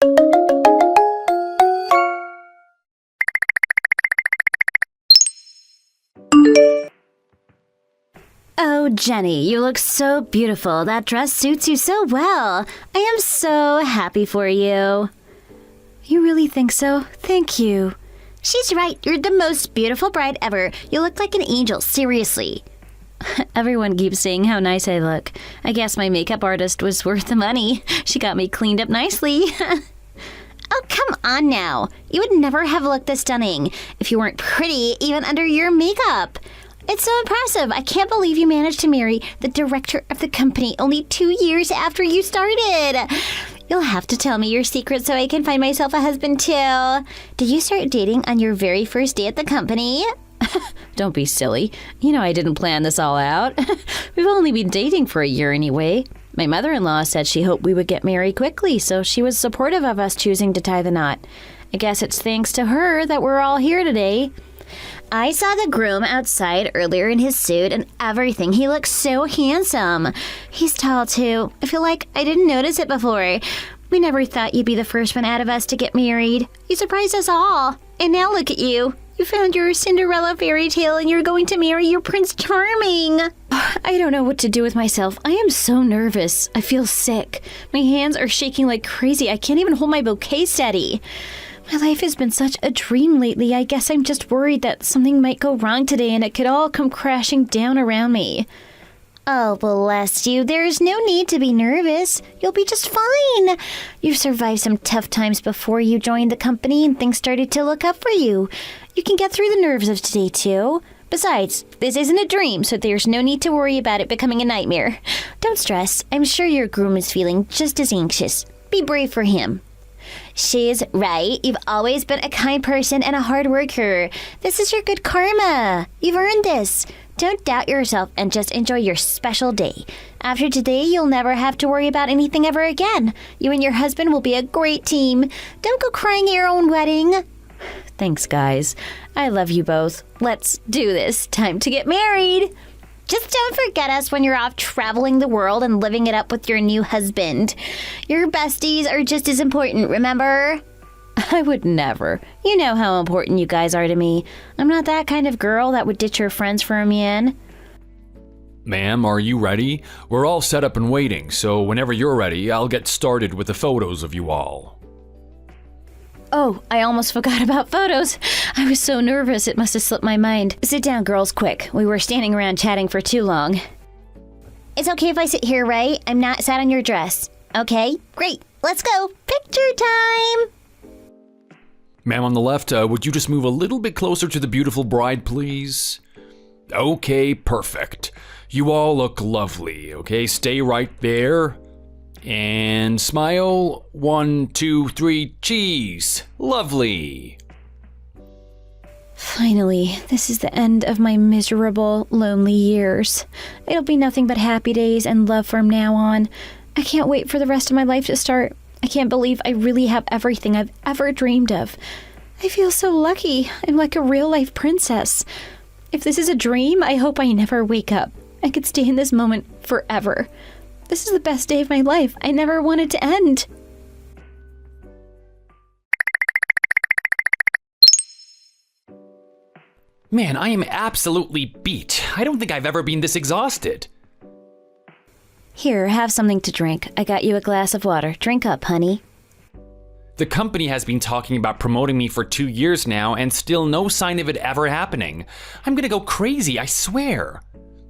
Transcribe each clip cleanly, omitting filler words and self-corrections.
Oh, Jenny, you look so beautiful. That dress suits you so well. I am so happy for you. You really think so? Thank you. She's right. You're the most beautiful bride ever. You look like an angel, seriously. Everyone keeps saying how nice I look. I guess my makeup artist was worth the money. She got me cleaned up nicely. Oh, come on now. You would never have looked this stunning if you weren't pretty even under your makeup. It's so impressive. I can't believe you managed to marry the director of the company only 2 years after you started. You'll have to tell me your secret so I can find myself a husband too. Did you start dating on your very first day at the company? Don't be silly. You know I didn't plan this all out. We've only been dating for a year anyway. My mother-in-law said she hoped we would get married quickly, so she was supportive of us choosing to tie the knot. I guess it's thanks to her that we're all here today. I saw the groom outside earlier in his suit and everything. He looks so handsome. He's tall, too. I feel like I didn't notice it before. We never thought you'd be the first one out of us to get married. You surprised us all. And now look at you. You found your Cinderella fairy tale and you're going to marry your Prince Charming. I don't know what to do with myself. I am so nervous. I feel sick. My hands are shaking like crazy. I can't even hold my bouquet steady. My life has been such a dream lately. I guess I'm just worried that something might go wrong today and it could all come crashing down around me. Oh, bless you. There's no need to be nervous. You'll be just fine. You've survived some tough times before you joined the company and things started to look up for you. You can get through the nerves of today, too. Besides, this isn't a dream, so there's no need to worry about it becoming a nightmare. Don't stress. I'm sure your groom is feeling just as anxious. Be brave for him. She's right. You've always been a kind person and a hard worker. This is your good karma. You've earned this. Don't doubt yourself and just enjoy your special day. After today, you'll never have to worry about anything ever again. You and your husband will be a great team. Don't go crying at your own wedding. Thanks, guys. I love you both. Let's do this. Time to get married. Just don't forget us when you're off traveling the world and living it up with your new husband. Your besties are just as important, remember? I would never. You know how important you guys are to me. I'm not that kind of girl that would ditch her friends for a man. Ma'am, are you ready? We're all set up and waiting, so whenever you're ready, I'll get started with the photos of you all. Oh, I almost forgot about photos. I was so nervous it must have slipped my mind. Sit down, girls, quick. We were standing around chatting for too long. It's okay if I sit here, right? I'm not sat on your dress. Okay, great. Let's go. Picture time! Ma'am on the left, would you just move a little bit closer to the beautiful bride, please? Okay, perfect. You all look lovely, okay? Stay right there. And smile. 1, 2, 3, cheese. Lovely. Finally, this is the end of my miserable, lonely years. It'll be nothing but happy days and love from now on. I can't wait for the rest of my life to start. I can't believe I really have everything I've ever dreamed of. I feel so lucky. I'm like a real-life princess. If this is a dream, I hope I never wake up. I could stay in this moment forever. This is the best day of my life. I never wanted to end. Man, I am absolutely beat. I don't think I've ever been this exhausted. Here, have something to drink. I got you a glass of water. Drink up, honey. The company has been talking about promoting me for 2 years now, and still no sign of it ever happening. I'm gonna go crazy, I swear.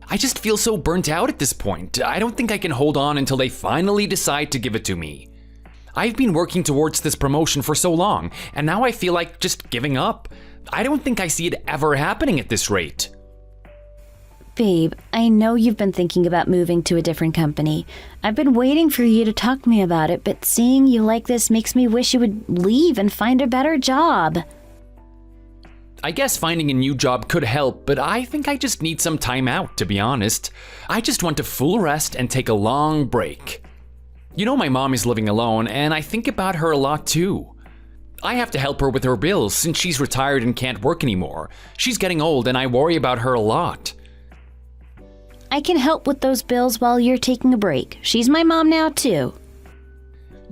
I just feel so burnt out at this point. I don't think I can hold on until they finally decide to give it to me. I've been working towards this promotion for so long, and now I feel like just giving up. I don't think I see it ever happening at this rate. Babe, I know you've been thinking about moving to a different company. I've been waiting for you to talk to me about it, but seeing you like this makes me wish you would leave and find a better job. I guess finding a new job could help, but I think I just need some time out, to be honest. I just want a full rest and take a long break. You know, my mom is living alone, and I think about her a lot too. I have to help her with her bills since she's retired and can't work anymore. She's getting old and I worry about her a lot. I can help with those bills while you're taking a break. She's my mom now too.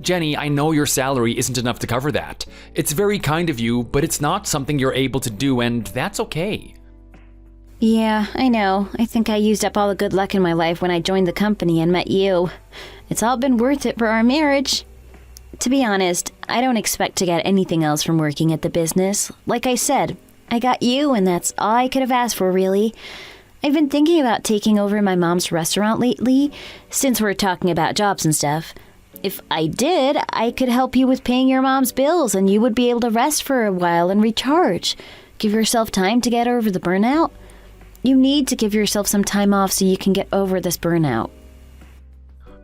Jenny, I know your salary isn't enough to cover that. It's very kind of you, but it's not something you're able to do, and that's okay. Yeah, I know. I think I used up all the good luck in my life when I joined the company and met you. It's all been worth it for our marriage. To be honest, I don't expect to get anything else from working at the business. Like I said, I got you, and that's all I could have asked for, really. I've been thinking about taking over my mom's restaurant lately, since we're talking about jobs and stuff. If I did, I could help you with paying your mom's bills, and you would be able to rest for a while and recharge. Give yourself time to get over the burnout. You need to give yourself some time off so you can get over this burnout.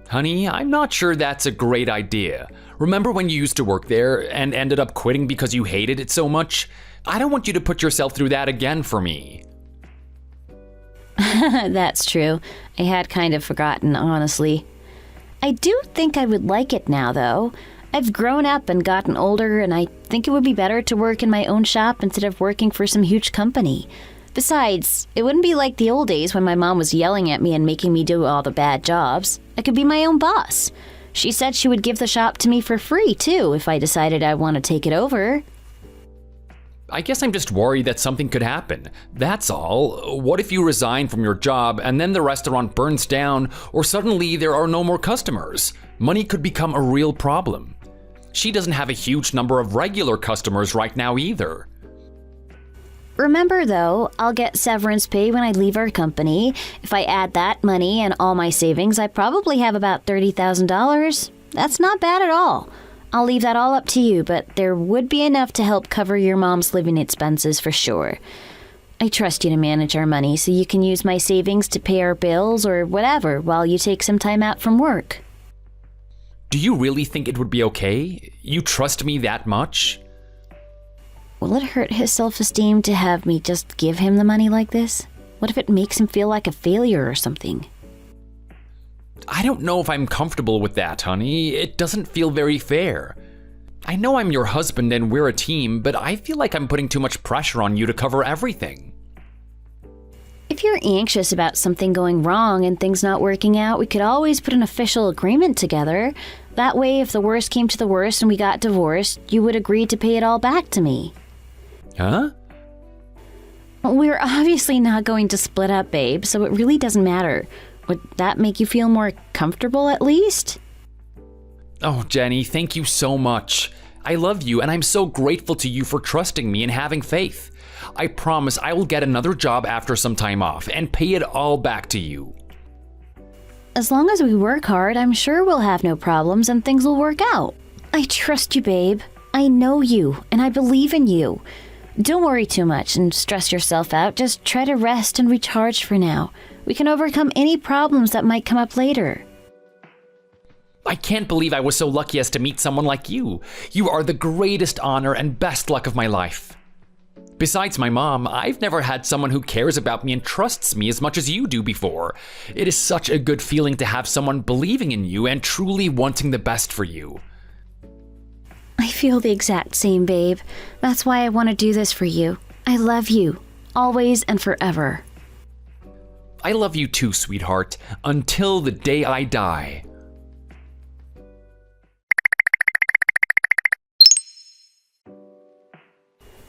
Honey, I'm not sure that's a great idea. Remember when you used to work there and ended up quitting because you hated it so much? I don't want you to put yourself through that again for me. That's true. I had kind of forgotten, honestly. I do think I would like it now, though. I've grown up and gotten older, and I think it would be better to work in my own shop instead of working for some huge company. Besides, it wouldn't be like the old days when my mom was yelling at me and making me do all the bad jobs. I could be my own boss. She said she would give the shop to me for free, too, if I decided I want to take it over. I guess I'm just worried that something could happen. That's all. What if you resign from your job and then the restaurant burns down, or suddenly there are no more customers? Money could become a real problem. She doesn't have a huge number of regular customers right now either. Remember, though, I'll get severance pay when I leave our company. If I add that money and all my savings, I probably have about $30,000. That's not bad at all. I'll leave that all up to you, but there would be enough to help cover your mom's living expenses for sure. I trust you to manage our money so you can use my savings to pay our bills or whatever while you take some time out from work. Do you really think it would be okay? You trust me that much? Will it hurt his self-esteem to have me just give him the money like this? What if it makes him feel like a failure or something? I don't know if I'm comfortable with that, honey. It doesn't feel very fair. I know I'm your husband and we're a team, but I feel like I'm putting too much pressure on you to cover everything. If you're anxious about something going wrong and things not working out, we could always put an official agreement together. That way, if the worst came to the worst and we got divorced, you would agree to pay it all back to me. Huh? We're obviously not going to split up, babe, so it really doesn't matter. Would that make you feel more comfortable at least? Oh, Jenny, thank you so much. I love you, and I'm so grateful to you for trusting me and having faith. I promise I will get another job after some time off and pay it all back to you. As long as we work hard, I'm sure we'll have no problems and things will work out. I trust you, babe. I know you, and I believe in you. Don't worry too much and stress yourself out. Just try to rest and recharge for now. We can overcome any problems that might come up later. I can't believe I was so lucky as to meet someone like you. You are the greatest honor and best luck of my life. Besides my mom, I've never had someone who cares about me and trusts me as much as you do before. It is such a good feeling to have someone believing in you and truly wanting the best for you. I feel the exact same, babe. That's why I want to do this for you. I love you, always and forever. I love you too, sweetheart, until the day I die.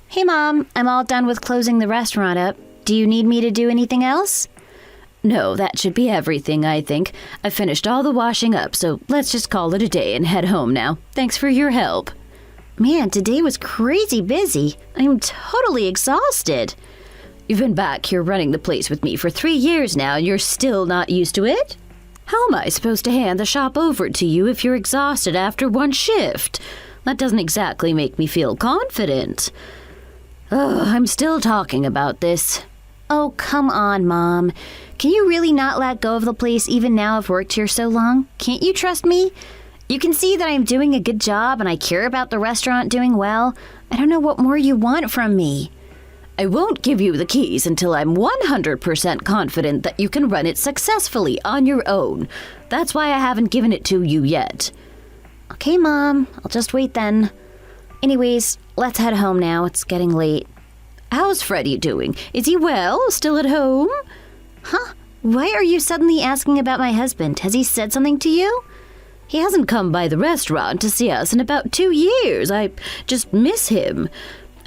Hey, Mom, I'm all done with closing the restaurant up. Do you need me to do anything else? No, that should be everything, I think. I finished all the washing up, so let's just call it a day and head home now. Thanks for your help. Man, today was crazy busy. I'm totally exhausted. You've been back here running the place with me for 3 years now, and you're still not used to it? How am I supposed to hand the shop over to you if you're exhausted after one shift? That doesn't exactly make me feel confident. Oh, I'm still talking about this. Oh, come on, Mom. Can you really not let go of the place even now I've worked here so long? Can't you trust me? You can see that I'm doing a good job and I care about the restaurant doing well. I don't know what more you want from me. I won't give you the keys until I'm 100% confident that you can run it successfully on your own. That's why I haven't given it to you yet. Okay, Mom. I'll just wait then. Anyways, let's head home now. It's getting late. How's Freddie doing? Is he well? Still at home? Huh? Why are you suddenly asking about my husband? Has he said something to you? He hasn't come by the restaurant to see us in about 2 years. I just miss him.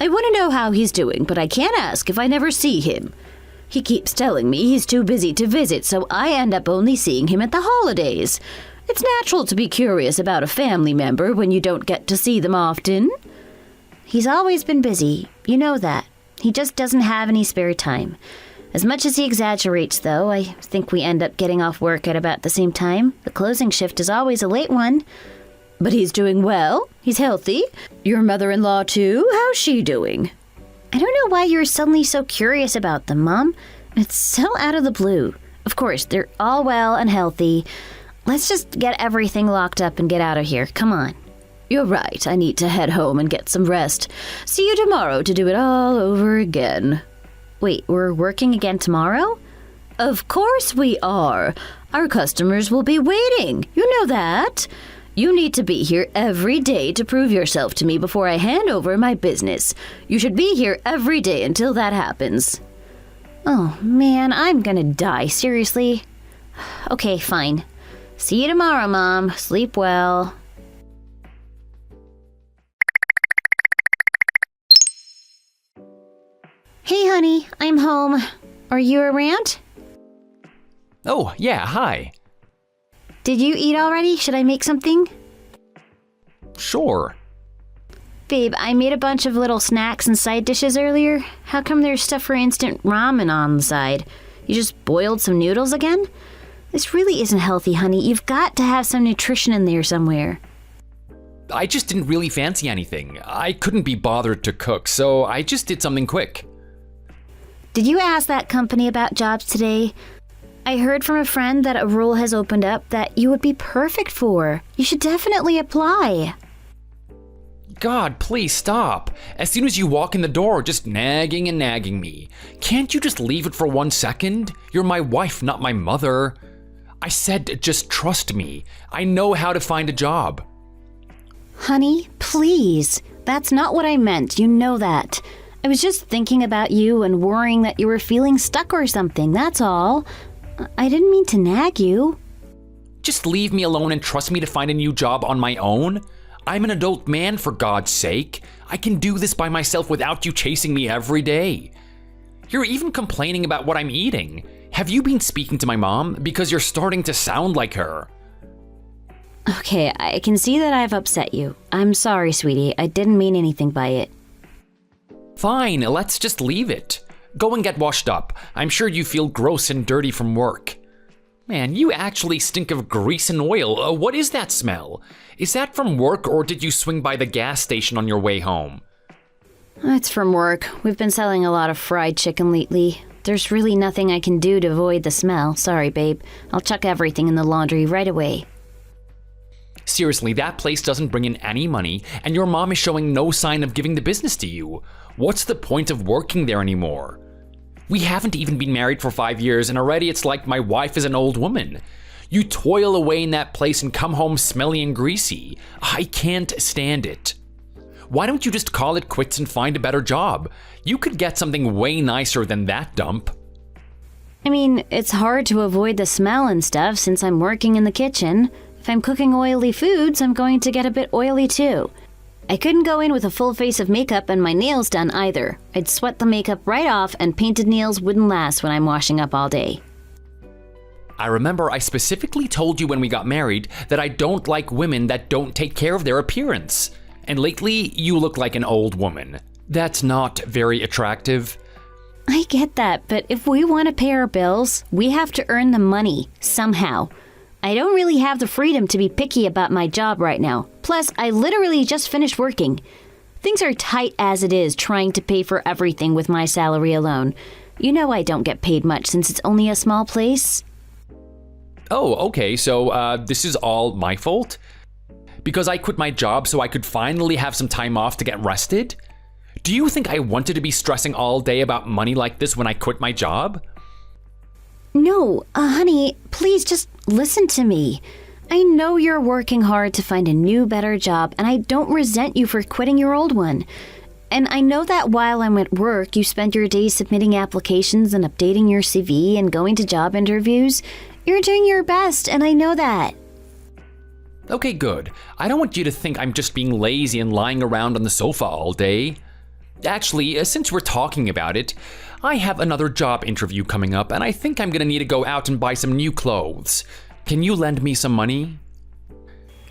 I want to know how he's doing, but I can't ask if I never see him. He keeps telling me he's too busy to visit, so I end up only seeing him at the holidays. It's natural to be curious about a family member when you don't get to see them often. He's always been busy, you know that. He just doesn't have any spare time. As much as he exaggerates, though, I think we end up getting off work at about the same time. The closing shift is always a late one. But he's doing well. He's healthy. Your mother-in-law, too? How's she doing? I don't know why you're suddenly so curious about them, Mom. It's so out of the blue. Of course, they're all well and healthy. Let's just get everything locked up and get out of here. Come on. You're right. I need to head home and get some rest. See you tomorrow to do it all over again. Wait, we're working again tomorrow? Of course we are. Our customers will be waiting. You know that. You need to be here every day to prove yourself to me before I hand over my business. You should be here every day until that happens. Oh, man, I'm gonna die. Seriously? Okay, fine. See you tomorrow, Mom. Sleep well. Hey, honey, I'm home. Are you around? Oh, yeah, hi. Did you eat already? Should I make something? Sure. Babe, I made a bunch of little snacks and side dishes earlier. How come there's stuff for instant ramen on the side? You just boiled some noodles again? This really isn't healthy, honey. You've got to have some nutrition in there somewhere. I just didn't really fancy anything. I couldn't be bothered to cook, so I just did something quick. Did you ask that company about jobs today? I heard from a friend that a role has opened up that you would be perfect for. You should definitely apply. God, please stop. As soon as you walk in the door, just nagging and nagging me. Can't you just leave it for 1 second? You're my wife, not my mother. I said just trust me. I know how to find a job. Honey, please. That's not what I meant. You know that. I was just thinking about you and worrying that you were feeling stuck or something, that's all. I didn't mean to nag you. Just leave me alone and trust me to find a new job on my own. I'm an adult man, for God's sake. I can do this by myself without you chasing me every day. You're even complaining about what I'm eating. Have you been speaking to my mom? Because you're starting to sound like her. Okay, I can see that I've upset you. I'm sorry, sweetie. I didn't mean anything by it. Fine, let's just leave it. Go and get washed up. I'm sure you feel gross and dirty from work. Man, you actually stink of grease and oil. What is that smell? Is that from work, or did you swing by the gas station on your way home? It's from work. We've been selling a lot of fried chicken lately. There's really nothing I can do to avoid the smell. Sorry, babe. I'll chuck everything in the laundry right away. Seriously, that place doesn't bring in any money, and your mom is showing no sign of giving the business to you. What's the point of working there anymore? We haven't even been married for 5 years, and already it's like my wife is an old woman. You toil away in that place and come home smelly and greasy. I can't stand it. Why don't you just call it quits and find a better job? You could get something way nicer than that dump. I mean, it's hard to avoid the smell and stuff since I'm working in the kitchen. If I'm cooking oily foods, I'm going to get a bit oily too. I couldn't go in with a full face of makeup and my nails done either. I'd sweat the makeup right off, and painted nails wouldn't last when I'm washing up all day. I remember I specifically told you when we got married that I don't like women that don't take care of their appearance. And lately, you look like an old woman. That's not very attractive. I get that, but if we want to pay our bills, we have to earn the money somehow. I don't really have the freedom to be picky about my job right now. Plus, I literally just finished working. Things are tight as it is trying to pay for everything with my salary alone. You know I don't get paid much since it's only a small place. Oh, okay, so this is all my fault? Because I quit my job so I could finally have some time off to get rested? Do you think I wanted to be stressing all day about money like this when I quit my job? No, honey, please just listen to me. I know you're working hard to find a new, better job, and I don't resent you for quitting your old one. And I know that while I'm at work, you spend your days submitting applications and updating your CV and going to job interviews. You're doing your best, and I know that. Okay, good. I don't want you to think I'm just being lazy and lying around on the sofa all day. Actually, since we're talking about it, I have another job interview coming up, and I think I'm gonna need to go out and buy some new clothes. Can you lend me some money?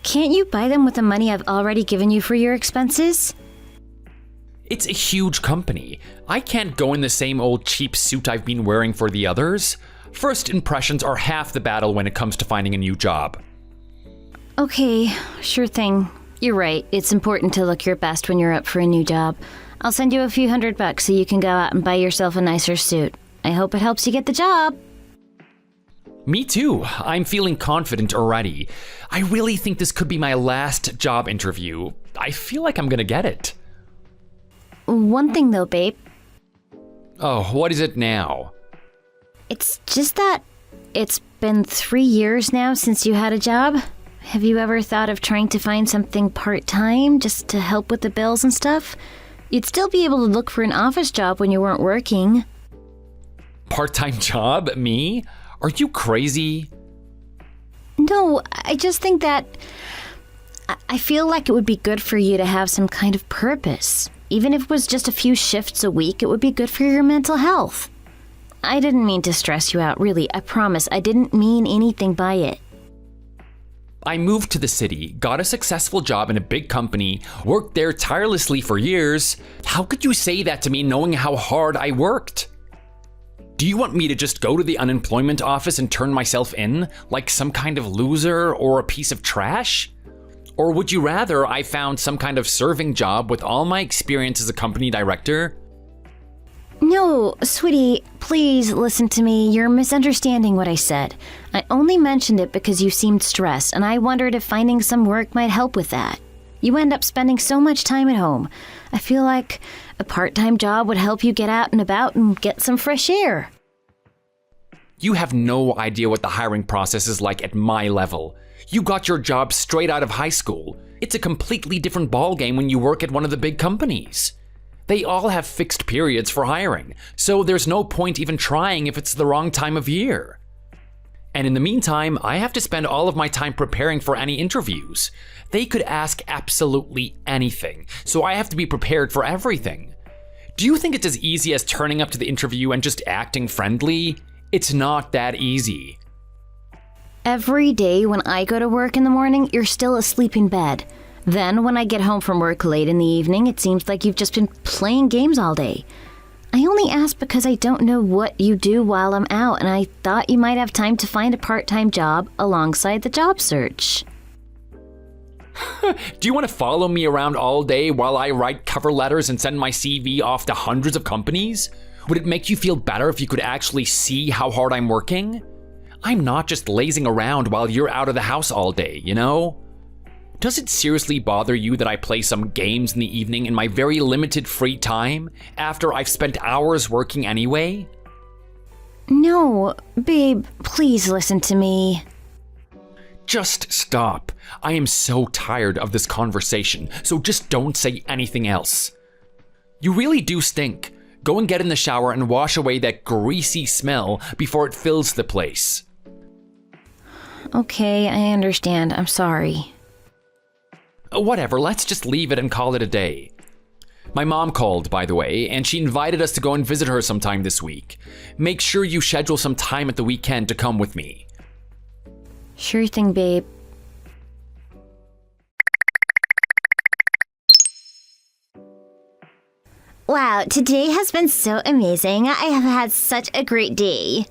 Can't you buy them with the money I've already given you for your expenses? It's a huge company. I can't go in the same old cheap suit I've been wearing for the others. First impressions are half the battle when it comes to finding a new job. Okay, sure thing. You're right. It's important to look your best when you're up for a new job. I'll send you a few $100 so you can go out and buy yourself a nicer suit. I hope it helps you get the job. Me too. I'm feeling confident already. I really think this could be my last job interview. I feel like I'm gonna get it. One thing though, babe. Oh, what is it now? It's just that it's been 3 years now since you had a job. Have you ever thought of trying to find something part-time just to help with the bills and stuff? You'd still be able to look for an office job when you weren't working. Part-time job? Me? Are you crazy? No, I just think that I feel like it would be good for you to have some kind of purpose. Even if it was just a few shifts a week, it would be good for your mental health. I didn't mean to stress you out, really. I promise. I didn't mean anything by it. I moved to the city, got a successful job in a big company, worked there tirelessly for years. How could you say that to me knowing how hard I worked? Do you want me to just go to the unemployment office and turn myself in, like some kind of loser or a piece of trash? Or would you rather I found some kind of serving job with all my experience as a company director? No, sweetie, please listen to me. You're misunderstanding what I said. I only mentioned it because you seemed stressed, and I wondered if finding some work might help with that. You end up spending so much time at home. I feel like a part-time job would help you get out and about and get some fresh air. You have no idea what the hiring process is like at my level. You got your job straight out of high school. It's a completely different ballgame when you work at one of the big companies. They all have fixed periods for hiring, so there's no point even trying if it's the wrong time of year. And in the meantime, I have to spend all of my time preparing for any interviews. They could ask absolutely anything, so I have to be prepared for everything. Do you think it's as easy as turning up to the interview and just acting friendly? It's not that easy. Every day when I go to work in the morning, you're still asleep in bed. Then when I get home from work late in the evening, it seems like you've just been playing games all day. I only ask because I don't know what you do while I'm out, and I thought you might have time to find a part-time job alongside the job search. Do you want to follow me around all day while I write cover letters and send my CV off to hundreds of companies? Would it make you feel better if you could actually see how hard I'm working? I'm not just lazing around while you're out of the house all day, you know? Does it seriously bother you that I play some games in the evening in my very limited free time after I've spent hours working anyway? No, babe, please listen to me. Just stop. I am so tired of this conversation, so just don't say anything else. You really do stink. Go and get in the shower and wash away that greasy smell before it fills the place. Okay, I understand. I'm sorry. Whatever, let's just leave it and call it a day. My mom called, by the way, and she invited us to go and visit her sometime this week. Make sure you schedule some time at the weekend to come with me. Sure thing, babe. Wow, today has been so amazing. I have had such a great day.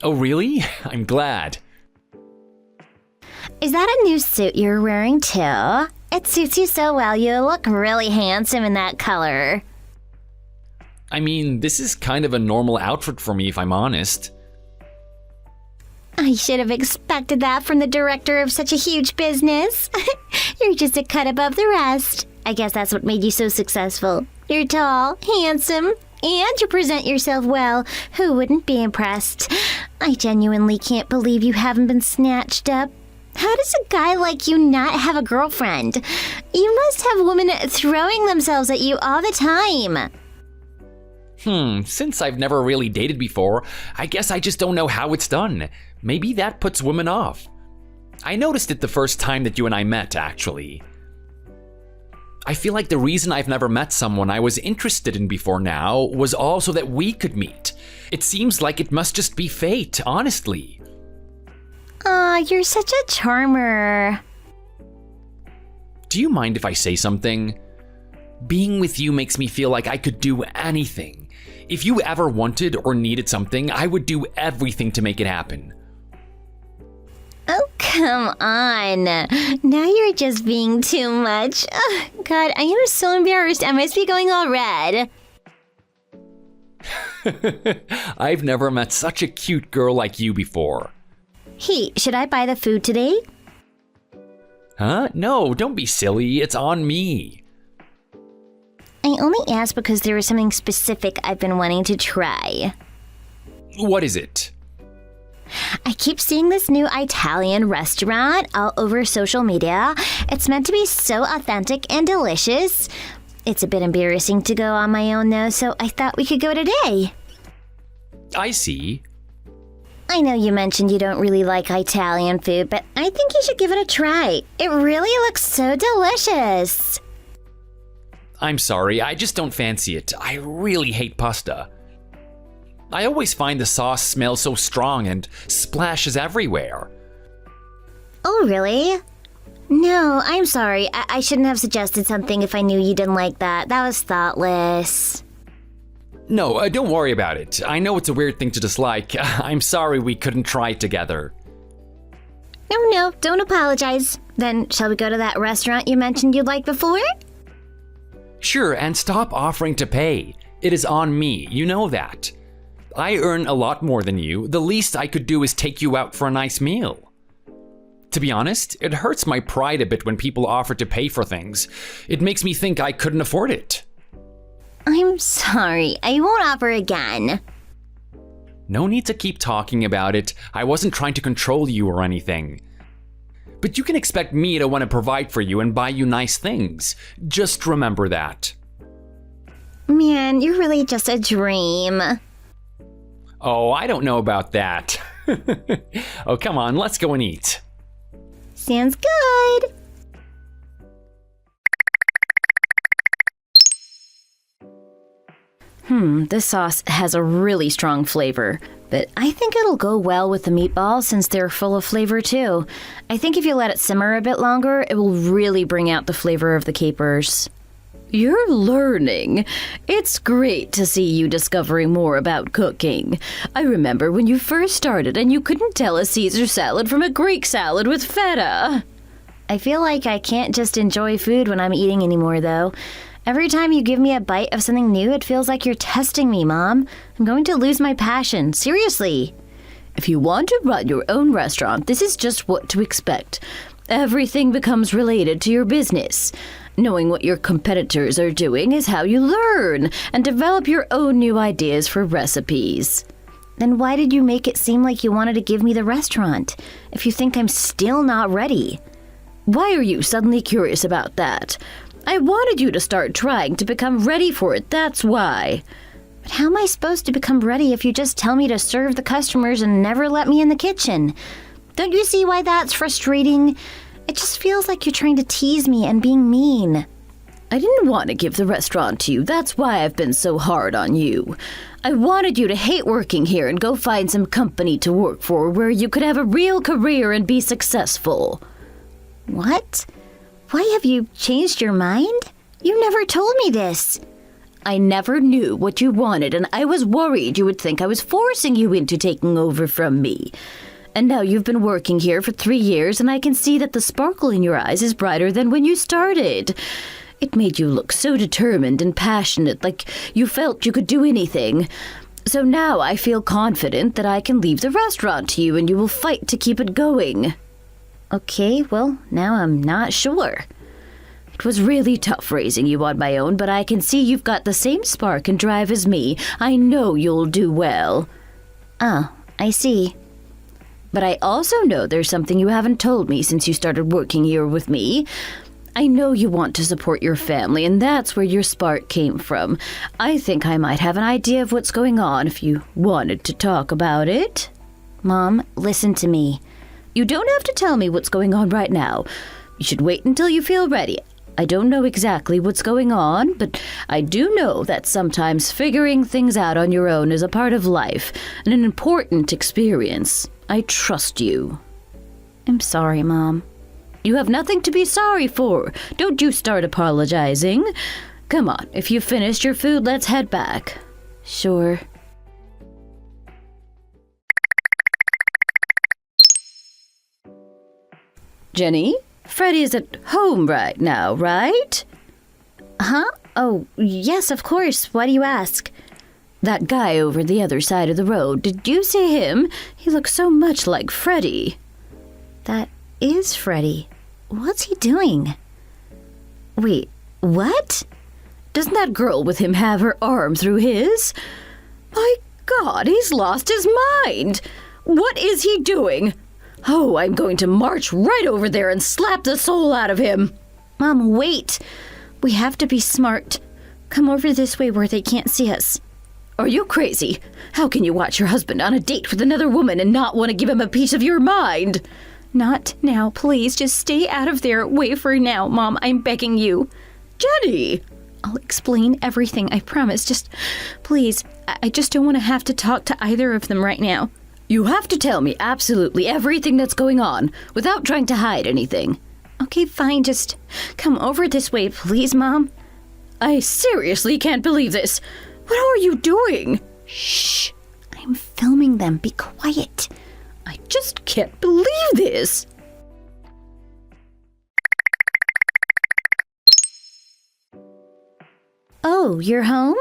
Oh, really? I'm glad. Is that a new suit you're wearing too? It suits you so well. You look really handsome in that color. I mean, this is kind of a normal outfit for me, if I'm honest. I should have expected that from the director of such a huge business. You're just a cut above the rest. I guess that's what made you so successful. You're tall, handsome, and you present yourself well. Who wouldn't be impressed? I genuinely can't believe you haven't been snatched up. How does a guy like you not have a girlfriend? You must have women throwing themselves at you all the time. Since I've never really dated before, I guess I just don't know how it's done. Maybe that puts women off. I noticed it the first time that you and I met, actually. I feel like the reason I've never met someone I was interested in before now was also that we could meet. It seems like it must just be fate, honestly. Aw, you're such a charmer. Do you mind if I say something? Being with you makes me feel like I could do anything. If you ever wanted or needed something, I would do everything to make it happen. Oh, come on. Now you're just being too much. Oh, God, I am so embarrassed. I must be going all red. I've never met such a cute girl like you before. Hey, should I buy the food today? Huh? No, don't be silly. It's on me. I only asked because there was something specific I've been wanting to try. What is it? I keep seeing this new Italian restaurant all over social media. It's meant to be so authentic and delicious. It's a bit embarrassing to go on my own though, so I thought we could go today. I see. I know you mentioned you don't really like Italian food, but I think you should give it a try. It really looks so delicious. I'm sorry, I just don't fancy it. I really hate pasta. I always find the sauce smells so strong and splashes everywhere. Oh, really? No, I'm sorry. I shouldn't have suggested something if I knew you didn't like that. That was thoughtless. No, don't worry about it. I know it's a weird thing to dislike. I'm sorry we couldn't try it together. No, don't apologize. Then, shall we go to that restaurant you mentioned you'd like before? Sure, and stop offering to pay. It is on me, you know that. I earn a lot more than you. The least I could do is take you out for a nice meal. To be honest, it hurts my pride a bit when people offer to pay for things. It makes me think I couldn't afford it. I'm sorry. I won't offer again. No need to keep talking about it. I wasn't trying to control you or anything. But you can expect me to want to provide for you and buy you nice things. Just remember that. Man, you're really just a dream. Oh, I don't know about that. Oh, come on, let's go and eat. Sounds good. This sauce has a really strong flavor, but I think it'll go well with the meatballs since they're full of flavor too. I think if you let it simmer a bit longer, it will really bring out the flavor of the capers. You're learning. It's great to see you discovering more about cooking. I remember when you first started and you couldn't tell a Caesar salad from a Greek salad with feta. I feel like I can't just enjoy food when I'm eating anymore, though. Every time you give me a bite of something new, it feels like you're testing me, Mom. I'm going to lose my passion. Seriously. If you want to run your own restaurant, this is just what to expect. Everything becomes related to your business. Knowing what your competitors are doing is how you learn and develop your own new ideas for recipes. Then why did you make it seem like you wanted to give me the restaurant, if you think I'm still not ready? Why are you suddenly curious about that? I wanted you to start trying to become ready for it, that's why. But how am I supposed to become ready if you just tell me to serve the customers and never let me in the kitchen? Don't you see why that's frustrating? It just feels like you're trying to tease me and being mean. I didn't want to give the restaurant to you, that's why I've been so hard on you. I wanted you to hate working here and go find some company to work for where you could have a real career and be successful. What? Why have you changed your mind? You never told me this. I never knew what you wanted, and I was worried you would think I was forcing you into taking over from me. And now you've been working here for 3 years, and I can see that the sparkle in your eyes is brighter than when you started. It made you look so determined and passionate, like you felt you could do anything. So now I feel confident that I can leave the restaurant to you, and you will fight to keep it going. Okay, well, now I'm not sure. It was really tough raising you on my own, but I can see you've got the same spark and drive as me. I know you'll do well. Oh, I see. But I also know there's something you haven't told me since you started working here with me. I know you want to support your family, and that's where your spark came from. I think I might have an idea of what's going on if you wanted to talk about it. Mom, listen to me. You don't have to tell me what's going on right now. You should wait until you feel ready. I don't know exactly what's going on, but I do know that sometimes figuring things out on your own is a part of life and an important experience. I trust you. I'm sorry, Mom. You have nothing to be sorry for. Don't you start apologizing. Come on, if you've finished your food, let's head back. Sure. Jenny, Freddie is at home right now, right? Huh? Oh, yes, of course. Why do you ask? That guy over the other side of the road, did you see him? He looks so much like Freddie. That is Freddie. What's he doing? Wait, what? Doesn't that girl with him have her arm through his? My God, he's lost his mind. What is he doing? Oh, I'm going to march right over there and slap the soul out of him. Mom, wait. We have to be smart. Come over this way where they can't see us. Are you crazy? How can you watch your husband on a date with another woman and not want to give him a piece of your mind? Not now, please. Just stay out of there. Wait for now, Mom. I'm begging you. Jenny! I'll explain everything, I promise. Just, please, I just don't want to have to talk to either of them right now. You have to tell me absolutely everything that's going on, without trying to hide anything. Okay, fine, just come over this way, please, Mom. I seriously can't believe this. What are you doing? Shh, I'm filming them. Be quiet. I just can't believe this. Oh, you're home?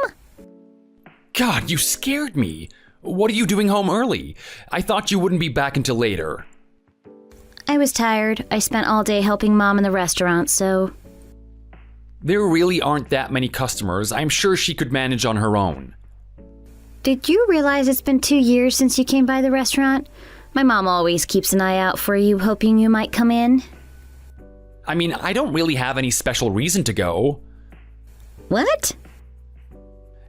God, you scared me. What are you doing home early? I thought you wouldn't be back until later. I was tired. I spent all day helping Mom in the restaurant, so... There really aren't that many customers. I'm sure she could manage on her own. Did you realize it's been 2 years since you came by the restaurant? My mom always keeps an eye out for you, hoping you might come in. I mean, I don't really have any special reason to go. What?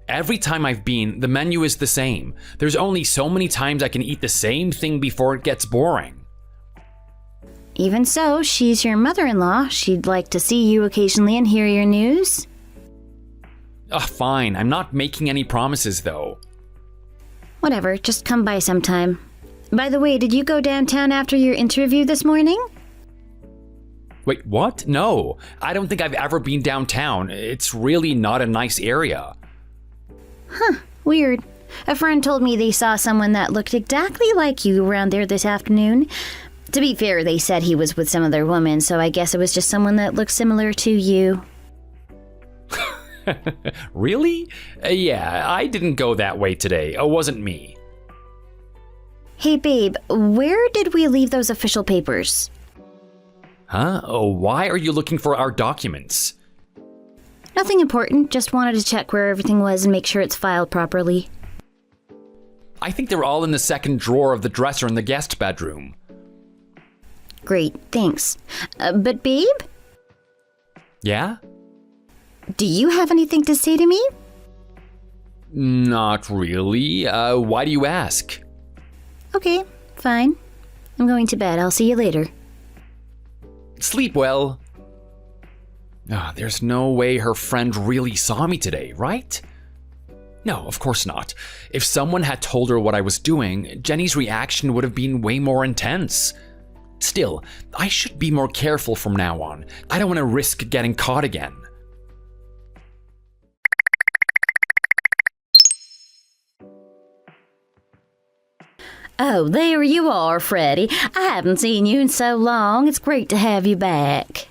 Every time I've been, the menu is the same. There's only so many times I can eat the same thing before it gets boring. Even so, she's your mother-in-law. She'd like to see you occasionally and hear your news. Fine. I'm not making any promises, though. Whatever, just come by sometime. By the way, did you go downtown after your interview this morning? Wait, what? No, I don't think I've ever been downtown. It's really not a nice area. Huh, weird. A friend told me they saw someone that looked exactly like you around there this afternoon. To be fair, they said he was with some other woman, so I guess it was just someone that looked similar to you. Really? Yeah, I didn't go that way today. It wasn't me. Hey babe, where did we leave those official papers? Huh? Oh, why are you looking for our documents? Nothing important, just wanted to check where everything was and make sure it's filed properly. I think they're all in the second drawer of the dresser in the guest bedroom. Great, thanks. But babe? Yeah? Do you have anything to say to me? Not really. Why do you ask? Okay, fine. I'm going to bed. I'll see you later. Sleep well. There's no way her friend really saw me today, right? No, of course not. If someone had told her what I was doing, Jenny's reaction would have been way more intense. Still, I should be more careful from now on. I don't want to risk getting caught again. Oh, there you are, Freddie. I haven't seen you in so long. It's great to have you back.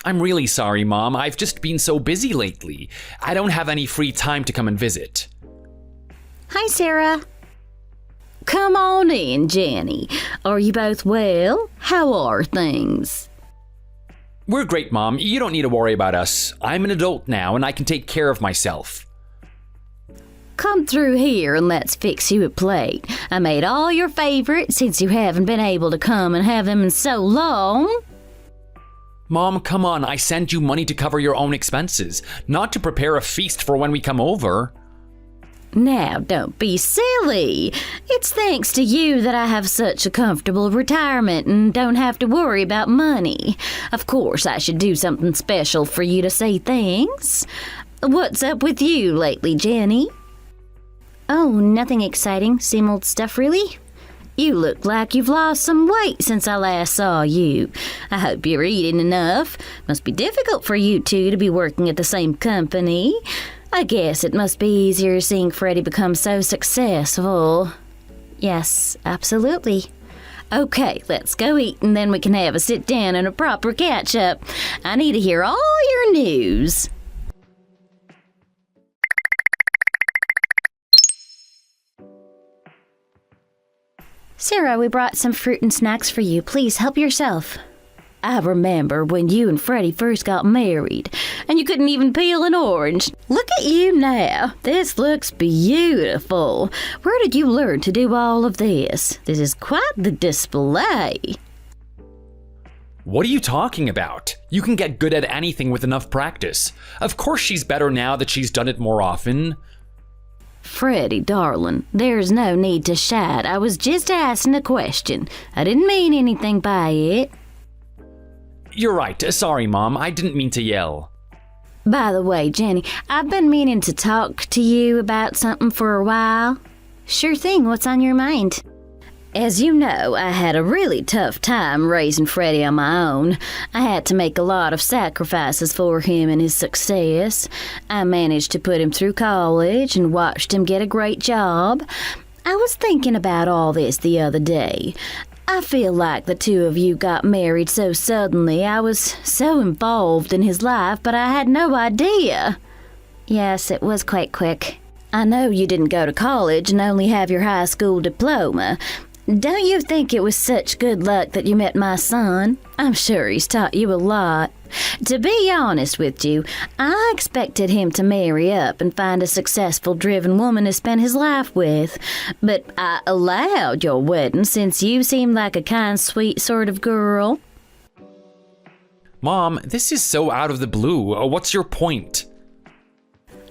I'm really sorry, Mom. I've just been so busy lately. I don't have any free time to come and visit. Hi, Sarah. Come on in, Jenny. Are you both well? How are things? We're great, Mom. You don't need to worry about us. I'm an adult now, and I can take care of myself. Come through here and let's fix you a plate. I made all your favorites since you haven't been able to come and have them in so long. Mom, come on. I sent you money to cover your own expenses, not to prepare a feast for when we come over. Now, don't be silly. It's thanks to you that I have such a comfortable retirement and don't have to worry about money. Of course, I should do something special for you to say thanks. What's up with you lately, Jenny? Oh, nothing exciting. Same old stuff, really? You look like you've lost some weight since I last saw you. I hope you're eating enough. Must be difficult for you two to be working at the same company. I guess it must be easier seeing Freddie become so successful. Yes, absolutely. Okay, let's go eat and then we can have a sit down and a proper catch up. I need to hear all your news. Sarah, we brought some fruit and snacks for you. Please help yourself. I remember when you and Freddie first got married, and you couldn't even peel an orange. Look at you now. This looks beautiful. Where did you learn to do all of this? This is quite the display. What are you talking about? You can get good at anything with enough practice. Of course she's better now that she's done it more often. Freddie, darling, there's no need to shout. I was just asking a question. I didn't mean anything by it. You're right. Sorry, Mom. I didn't mean to yell. By the way, Jenny, I've been meaning to talk to you about something for a while. Sure thing. What's on your mind? As you know, I had a really tough time raising Freddie on my own. I had to make a lot of sacrifices for him and his success. I managed to put him through college and watched him get a great job. I was thinking about all this the other day. I feel like the two of you got married so suddenly. I was so involved in his life, but I had no idea. Yes, it was quite quick. I know you didn't go to college and only have your high school diploma. Don't you think it was such good luck that you met my son? I'm sure he's taught you a lot. To be honest with you, I expected him to marry up and find a successful, driven woman to spend his life with. But I allowed your wedding since you seem like a kind, sweet sort of girl. Mom, this is so out of the blue. What's your point?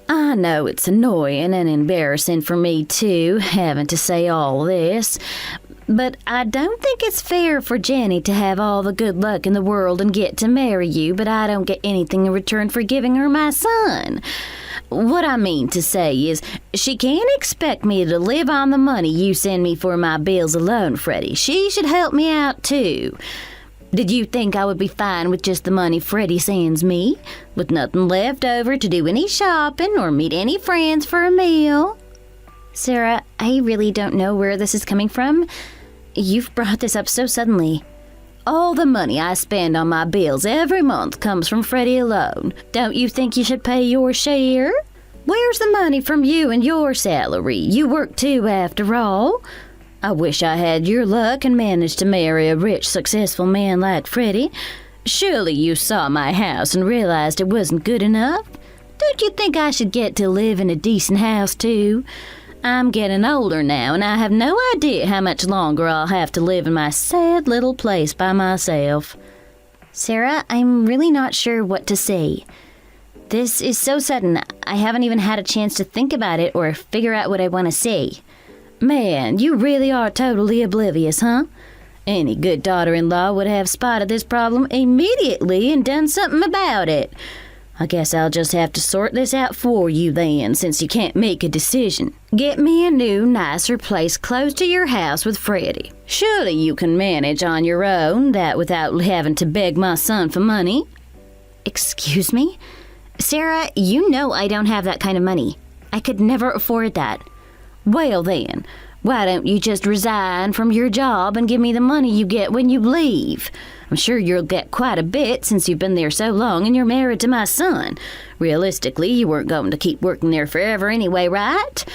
I know it's annoying and embarrassing for me too, having to say all this. But I don't think it's fair for Jenny to have all the good luck in the world and get to marry you, but I don't get anything in return for giving her my son. What I mean to say is, she can't expect me to live on the money you send me for my bills alone, Freddie. She should help me out too. Did you think I would be fine with just the money Freddie sends me, with nothing left over to do any shopping or meet any friends for a meal? Sarah, I really don't know where this is coming from. You've brought this up so suddenly. All the money I spend on my bills every month comes from Freddie alone. Don't you think you should pay your share? Where's the money from you and your salary? You work too, after all. I wish I had your luck and managed to marry a rich, successful man like Freddie. Surely you saw my house and realized it wasn't good enough. Don't you think I should get to live in a decent house too? I'm getting older now, and I have no idea how much longer I'll have to live in my sad little place by myself. Sarah, I'm really not sure what to say. This is so sudden. I haven't even had a chance to think about it or figure out what I want to say. Man, you really are totally oblivious, huh? Any good daughter-in-law would have spotted this problem immediately and done something about it. I guess I'll just have to sort this out for you then, since you can't make a decision. Get me a new, nicer place close to your house with Freddie. Surely you can manage on your own, that without having to beg my son for money. Excuse me? Sarah, you know I don't have that kind of money. I could never afford that. Well then, why don't you just resign from your job and give me the money you get when you leave? I'm sure you'll get quite a bit since you've been there so long and you're married to my son. Realistically, you weren't going to keep working there forever anyway, right?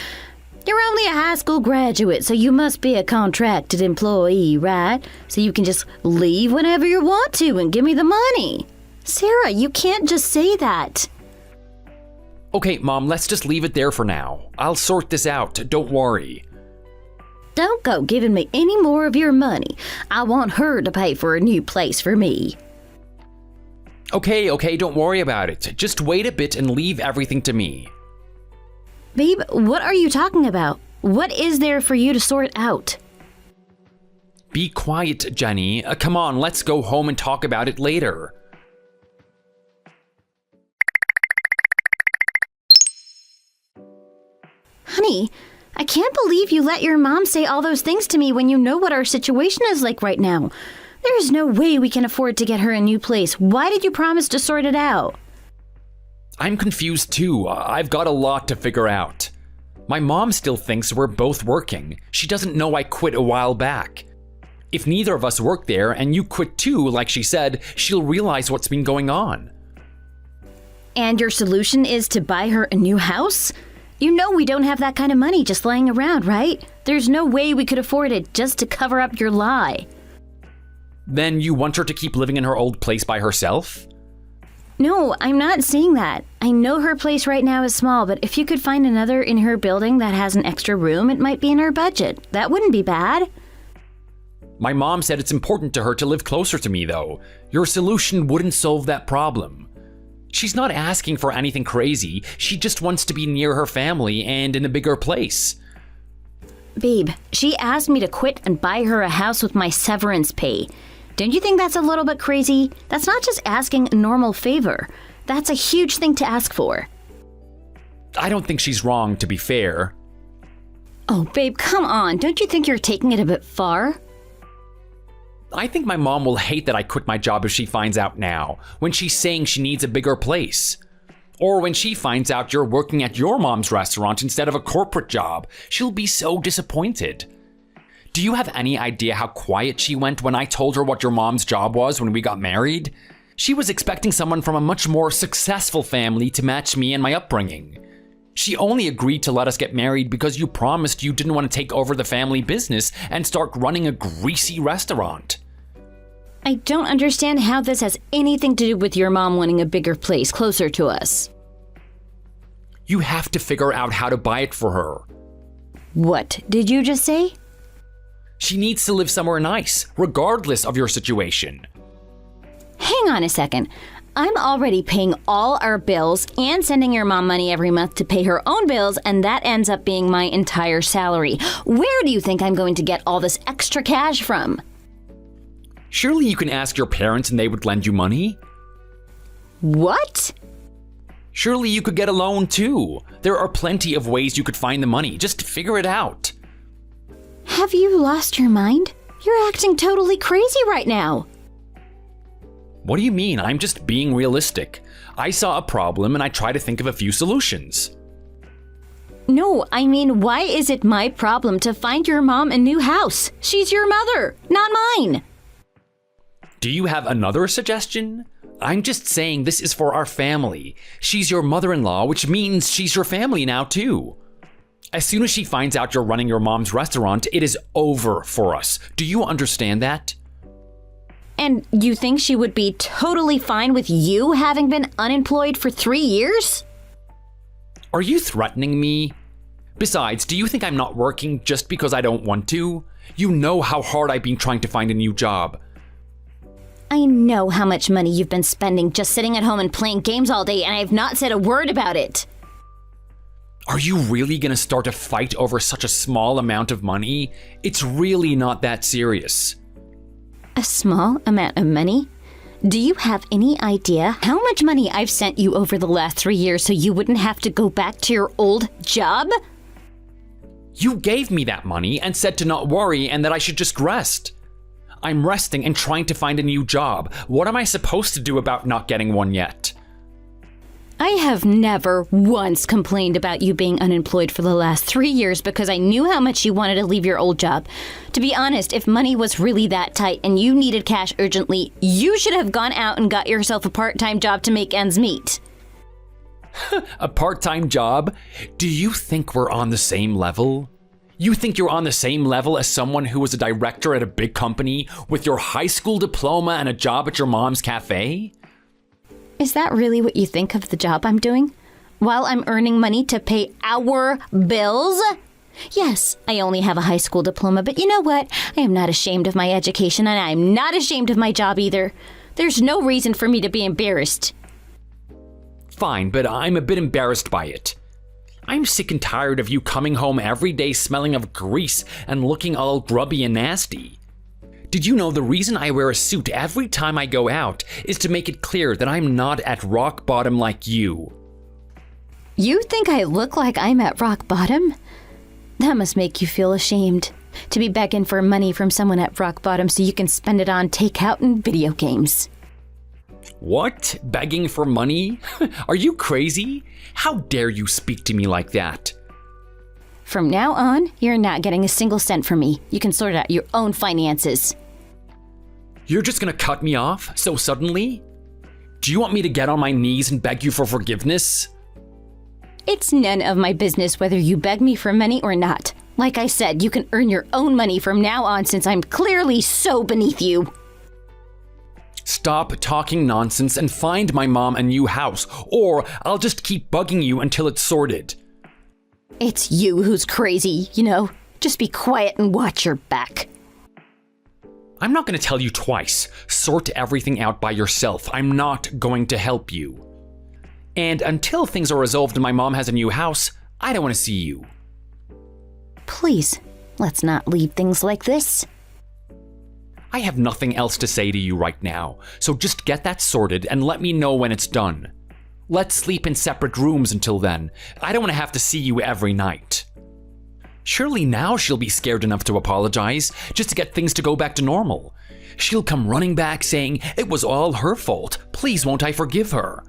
You're only a high school graduate, so you must be a contracted employee, right? So you can just leave whenever you want to and give me the money. Sarah, you can't just say that. Okay, Mom, let's just leave it there for now. I'll sort this out. Don't worry. Don't go giving me any more of your money. I want her to pay for a new place for me. Okay, don't worry about it. Just wait a bit and leave everything to me. Babe, what are you talking about? What is there for you to sort out? Be quiet, Jenny. Come on, let's go home and talk about it later. Honey, I can't believe you let your mom say all those things to me when you know what our situation is like right now. There's no way we can afford to get her a new place. Why did you promise to sort it out? I'm confused too. I've got a lot to figure out. My mom still thinks we're both working. She doesn't know I quit a while back. If neither of us work there and you quit too, like she said, she'll realize what's been going on. And your solution is to buy her a new house? You know we don't have that kind of money just lying around, right? There's no way we could afford it just to cover up your lie. Then you want her to keep living in her old place by herself? No, I'm not saying that. I know her place right now is small, but if you could find another in her building that has an extra room, it might be in her budget. That wouldn't be bad. My mom said it's important to her to live closer to me, though. Your solution wouldn't solve that problem. She's not asking for anything crazy. She just wants to be near her family and in a bigger place. Babe, she asked me to quit and buy her a house with my severance pay. Don't you think that's a little bit crazy? That's not just asking a normal favor. That's a huge thing to ask for. I don't think she's wrong, to be fair. Oh, babe, come on. Don't you think you're taking it a bit far? I think my mom will hate that I quit my job if she finds out now, when she's saying she needs a bigger place. Or when she finds out you're working at your mom's restaurant instead of a corporate job. She'll be so disappointed. Do you have any idea how quiet she went when I told her what your mom's job was when we got married? She was expecting someone from a much more successful family to match me and my upbringing. She only agreed to let us get married because you promised you didn't want to take over the family business and start running a greasy restaurant. I don't understand how this has anything to do with your mom wanting a bigger place closer to us. You have to figure out how to buy it for her. What did you just say? She needs to live somewhere nice, regardless of your situation. Hang on a second. I'm already paying all our bills and sending your mom money every month to pay her own bills, and that ends up being my entire salary. Where do you think I'm going to get all this extra cash from? Surely you can ask your parents and they would lend you money? What? Surely you could get a loan too. There are plenty of ways you could find the money. Just figure it out. Have you lost your mind? You're acting totally crazy right now. What do you mean? I'm just being realistic. I saw a problem and I try to think of a few solutions. No, I mean, why is it my problem to find your mom a new house? She's your mother, not mine. Do you have another suggestion? I'm just saying this is for our family. She's your mother-in-law, which means she's your family now too. As soon as she finds out you're running your mom's restaurant, it is over for us. Do you understand that? And you think she would be totally fine with you having been unemployed for 3 years? Are you threatening me? Besides, do you think I'm not working just because I don't want to? You know how hard I've been trying to find a new job. I know how much money you've been spending just sitting at home and playing games all day, and I have not said a word about it. Are you really gonna start a fight over such a small amount of money? It's really not that serious. A small amount of money? Do you have any idea how much money I've sent you over the last 3 years so you wouldn't have to go back to your old job? You gave me that money and said to not worry and that I should just rest. I'm resting and trying to find a new job. What am I supposed to do about not getting one yet? I have never once complained about you being unemployed for the last 3 years because I knew how much you wanted to leave your old job. To be honest, if money was really that tight and you needed cash urgently, you should have gone out and got yourself a part-time job to make ends meet. A part-time job? Do you think we're on the same level? You think you're on the same level as someone who was a director at a big company with your high school diploma and a job at your mom's cafe? Is that really what you think of the job I'm doing? While I'm earning money to pay our bills? Yes, I only have a high school diploma, but you know what? I am not ashamed of my education, and I am not ashamed of my job either. There's no reason for me to be embarrassed. Fine, but I'm a bit embarrassed by it. I'm sick and tired of you coming home every day smelling of grease and looking all grubby and nasty. Did you know the reason I wear a suit every time I go out is to make it clear that I'm not at rock bottom like you? You think I look like I'm at rock bottom? That must make you feel ashamed. To be begging for money from someone at rock bottom so you can spend it on takeout and video games. What? Begging for money? Are you crazy? How dare you speak to me like that? From now on, you're not getting a single cent from me. You can sort out your own finances. You're just gonna cut me off so suddenly? Do you want me to get on my knees and beg you for forgiveness? It's none of my business whether you beg me for money or not. Like I said, you can earn your own money from now on since I'm clearly so beneath you. Stop talking nonsense and find my mom a new house, or I'll just keep bugging you until it's sorted. It's you who's crazy, you know. Just be quiet and watch your back. I'm not going to tell you twice. Sort everything out by yourself. I'm not going to help you. And until things are resolved and my mom has a new house, I don't want to see you. Please, let's not leave things like this. I have nothing else to say to you right now, so just get that sorted and let me know when it's done. Let's sleep in separate rooms until then. I don't want to have to see you every night. Surely now she'll be scared enough to apologize, just to get things to go back to normal. She'll come running back saying, it was all her fault, please won't I forgive her?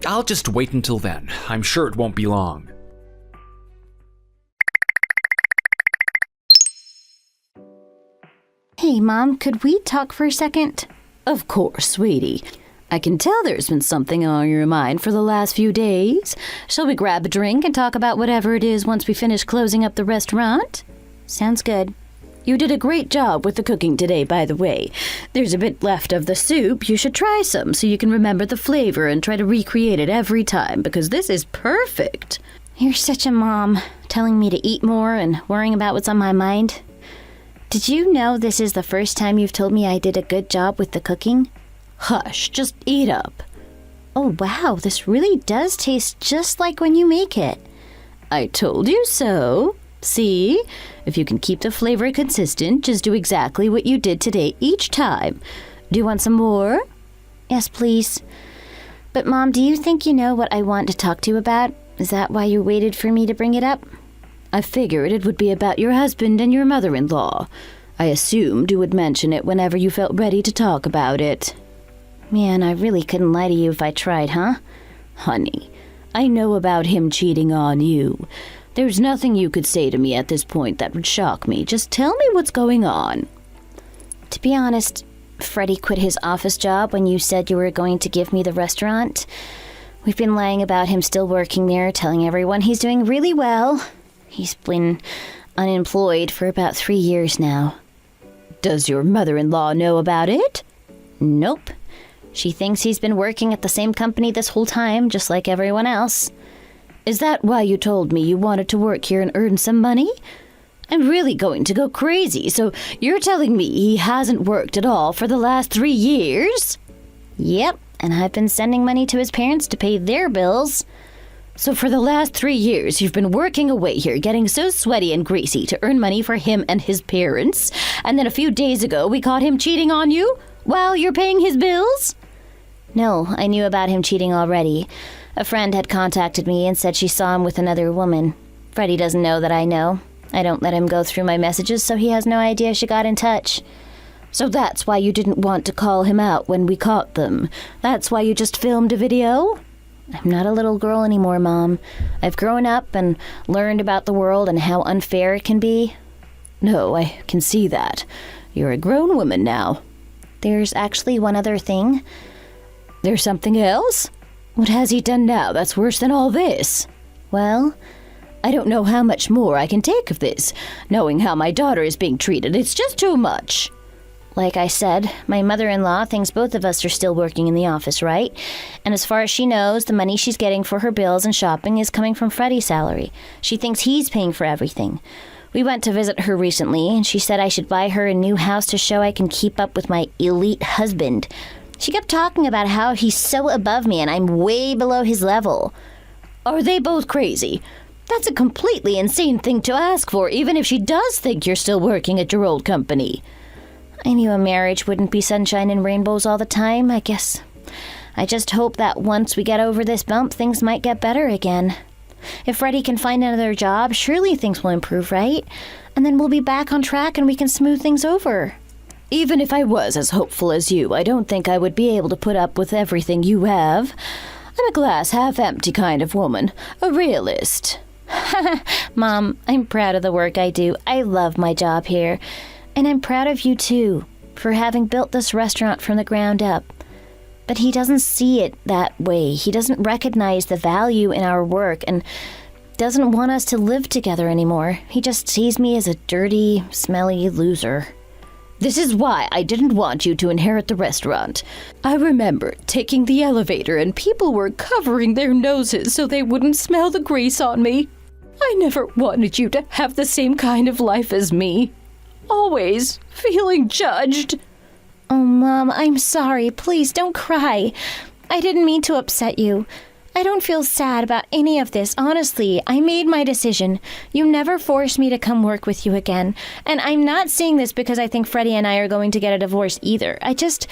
I'll just wait until then. I'm sure it won't be long. Hey, Mom, could we talk for a second? Of course, sweetie. I can tell there's been something on your mind for the last few days. Shall we grab a drink and talk about whatever it is once we finish closing up the restaurant? Sounds good. You did a great job with the cooking today, by the way. There's a bit left of the soup. You should try some so you can remember the flavor and try to recreate it every time, because this is perfect. You're such a mom, telling me to eat more and worrying about what's on my mind. Did you know this is the first time you've told me I did a good job with the cooking? Hush, just eat up. Oh wow, this really does taste just like when you make it. I told you so. See? If you can keep the flavor consistent, just do exactly what you did today each time. Do you want some more? Yes, please. But Mom, do you think you know what I want to talk to you about? Is that why you waited for me to bring it up? I figured it would be about your husband and your mother-in-law. I assumed you would mention it whenever you felt ready to talk about it. Man, I really couldn't lie to you if I tried, huh? Honey, I know about him cheating on you. There's nothing you could say to me at this point that would shock me. Just tell me what's going on. To be honest, Freddie quit his office job when you said you were going to give me the restaurant. We've been lying about him still working there, telling everyone he's doing really well. He's been unemployed for about 3 years now. Does your mother-in-law know about it? Nope. She thinks he's been working at the same company this whole time, just like everyone else. Is that why you told me you wanted to work here and earn some money? I'm really going to go crazy, so you're telling me he hasn't worked at all for the last 3 years? Yep, and I've been sending money to his parents to pay their bills. So for the last 3 years, you've been working away here, getting so sweaty and greasy to earn money for him and his parents, and then a few days ago we caught him cheating on you while you're paying his bills? No, I knew about him cheating already. A friend had contacted me and said she saw him with another woman. Freddie doesn't know that I know. I don't let him go through my messages, so he has no idea she got in touch. So that's why you didn't want to call him out when we caught them. That's why you just filmed a video? I'm not a little girl anymore, Mom. I've grown up and learned about the world and how unfair it can be. No, I can see that. You're a grown woman now. There's actually one other thing. There's something else? What has he done now that's worse than all this? Well, I don't know how much more I can take of this. Knowing how my daughter is being treated, it's just too much. Like I said, my mother-in-law thinks both of us are still working in the office, right? And as far as she knows, the money she's getting for her bills and shopping is coming from Freddie's salary. She thinks he's paying for everything. We went to visit her recently, and she said I should buy her a new house to show I can keep up with my elite husband. She kept talking about how he's so above me and I'm way below his level. Are they both crazy? That's a completely insane thing to ask for, even if she does think you're still working at your old company. I knew a marriage wouldn't be sunshine and rainbows all the time, I guess. I just hope that once we get over this bump, things might get better again. If Freddie can find another job, surely things will improve, right? And then we'll be back on track and we can smooth things over. Even if I was as hopeful as you, I don't think I would be able to put up with everything you have. I'm a glass half empty kind of woman, a realist. Mom, I'm proud of the work I do. I love my job here. And I'm proud of you too, for having built this restaurant from the ground up. But he doesn't see it that way. He doesn't recognize the value in our work and doesn't want us to live together anymore. He just sees me as a dirty, smelly loser. This is why I didn't want you to inherit the restaurant. I remember taking the elevator and people were covering their noses so they wouldn't smell the grease on me. I never wanted you to have the same kind of life as me. Always feeling judged. Oh, Mom, I'm sorry. Please don't cry. I didn't mean to upset you. I don't feel sad about any of this, honestly. I made my decision. You never forced me to come work with you again. And I'm not saying this because I think Freddie and I are going to get a divorce either. I just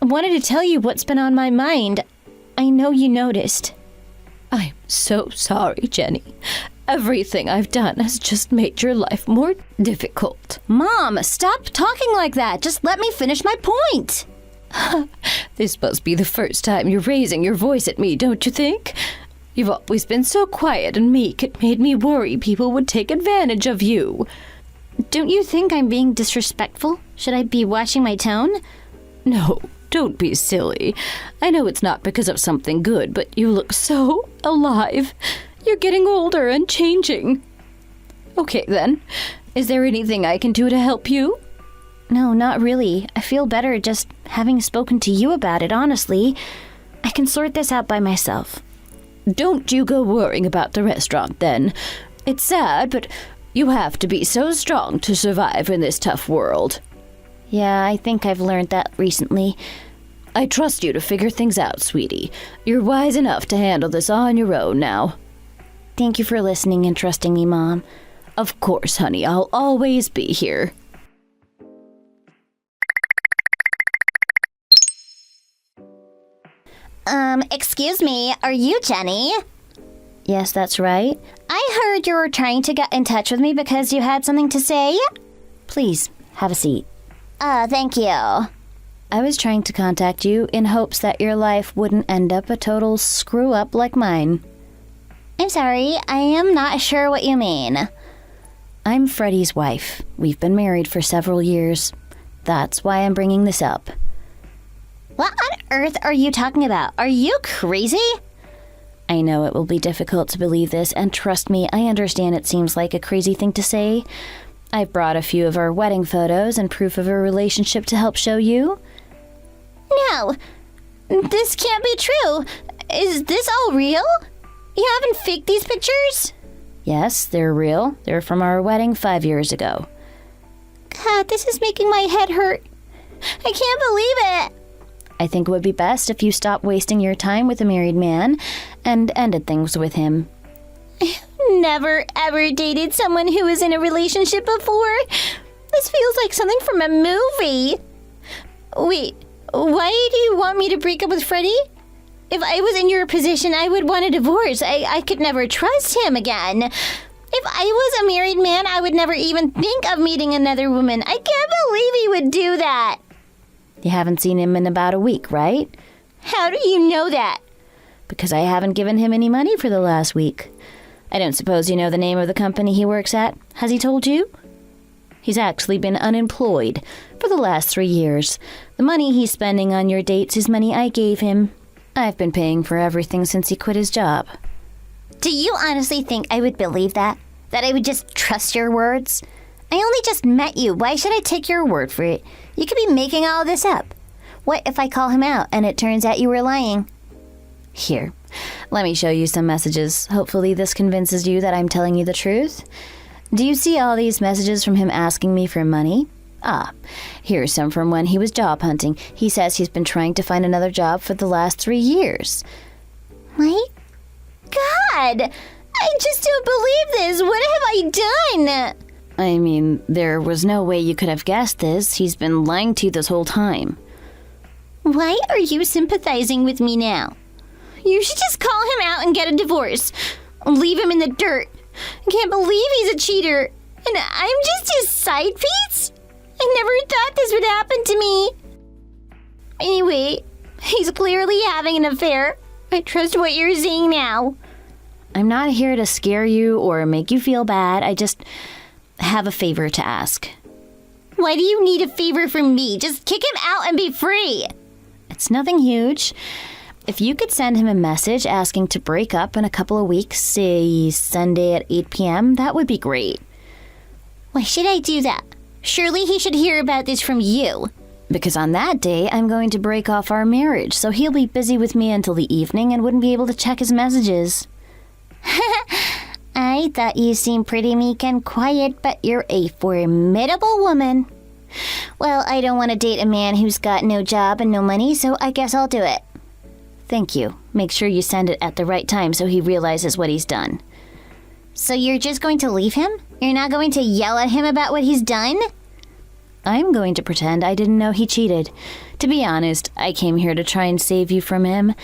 wanted to tell you what's been on my mind. I know you noticed. I'm so sorry, Jenny. Everything I've done has just made your life more difficult. Mom, stop talking like that. Just let me finish my point. This must be the first time you're raising your voice at me, don't you think? You've always been so quiet and meek, it made me worry people would take advantage of you. Don't you think I'm being disrespectful? Should I be watching my tone? No, don't be silly. I know it's not because of something good, but you look so alive. You're getting older and changing. Okay, then. Is there anything I can do to help you? No, not really. I feel better just having spoken to you about it, honestly. I can sort this out by myself. Don't you go worrying about the restaurant, then. It's sad, but you have to be so strong to survive in this tough world. Yeah, I think I've learned that recently. I trust you to figure things out, sweetie. You're wise enough to handle this on your own now. Thank you for listening and trusting me, Mom. Of course, honey. I'll always be here. Excuse me, are you Jenny? Yes, that's right. I heard you were trying to get in touch with me because you had something to say. Please, have a seat. Thank you. I was trying to contact you in hopes that your life wouldn't end up a total screw-up like mine. I'm sorry, I am not sure what you mean. I'm Freddie's wife. We've been married for several years. That's why I'm bringing this up. What on earth are you talking about? Are you crazy? I know it will be difficult to believe this, and trust me, I understand it seems like a crazy thing to say. I've brought a few of our wedding photos and proof of our relationship to help show you. No, this can't be true. Is this all real? You haven't faked these pictures? Yes, they're real. They're from our wedding 5 years ago. God, this is making my head hurt. I can't believe it. I think it would be best if you stopped wasting your time with a married man and ended things with him. I've never ever dated someone who was in a relationship before. This feels like something from a movie. Wait, why do you want me to break up with Freddie? If I was in your position, I would want a divorce. I could never trust him again. If I was a married man, I would never even think of meeting another woman. I can't believe he would do that. You haven't seen him in about a week, right? How do you know that? Because I haven't given him any money for the last week. I don't suppose you know the name of the company he works at. Has he told you? He's actually been unemployed for the last 3 years. The money he's spending on your dates is money I gave him. I've been paying for everything since he quit his job. Do you honestly think I would believe that? That I would just trust your words? I only just met you. Why should I take your word for it? You could be making all this up. What if I call him out and it turns out you were lying? Here, let me show you some messages. Hopefully this convinces you that I'm telling you the truth. Do you see all these messages from him asking me for money? Ah, here's some from when he was job hunting. He says he's been trying to find another job for the last 3 years. My God! I just don't believe this. What have I done? I mean, there was no way you could have guessed this. He's been lying to you this whole time. Why are you sympathizing with me now? You should just call him out and get a divorce. Leave him in the dirt. I can't believe he's a cheater. And I'm just his side piece? I never thought this would happen to me. Anyway, he's clearly having an affair. I trust what you're saying now. I'm not here to scare you or make you feel bad. I just have a favor to ask. Why do you need a favor from me? Just kick him out and be free. It's nothing huge. If you could send him a message asking to break up in a couple of weeks, say Sunday at 8 p.m., that would be great. Why should I do that? Surely he should hear about this from you. Because on that day, I'm going to break off our marriage, so he'll be busy with me until the evening and wouldn't be able to check his messages. I thought you seemed pretty meek and quiet, but you're a formidable woman. Well, I don't want to date a man who's got no job and no money, so I guess I'll do it. Thank you. Make sure you send it at the right time so he realizes what he's done. So you're just going to leave him? You're not going to yell at him about what he's done? I'm going to pretend I didn't know he cheated. To be honest, I came here to try and save you from him.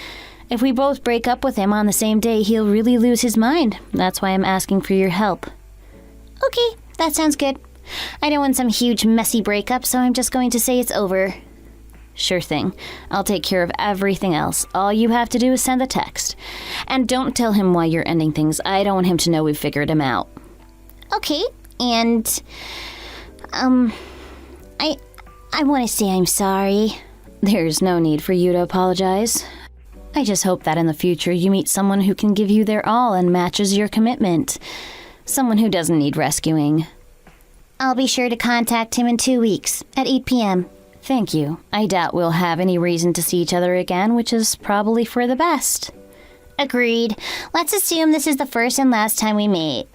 If we both break up with him on the same day, he'll really lose his mind. That's why I'm asking for your help. Okay, that sounds good. I don't want some huge messy breakup, so I'm just going to say it's over. Sure thing. I'll take care of everything else. All you have to do is send the text. And don't tell him why you're ending things. I don't want him to know we've figured him out. Okay, and... I want to say I'm sorry. There's no need for you to apologize. I just hope that in the future you meet someone who can give you their all and matches your commitment. Someone who doesn't need rescuing. I'll be sure to contact him in 2 weeks at 8 p.m. Thank you. I doubt we'll have any reason to see each other again, which is probably for the best. Agreed. Let's assume this is the first and last time we meet.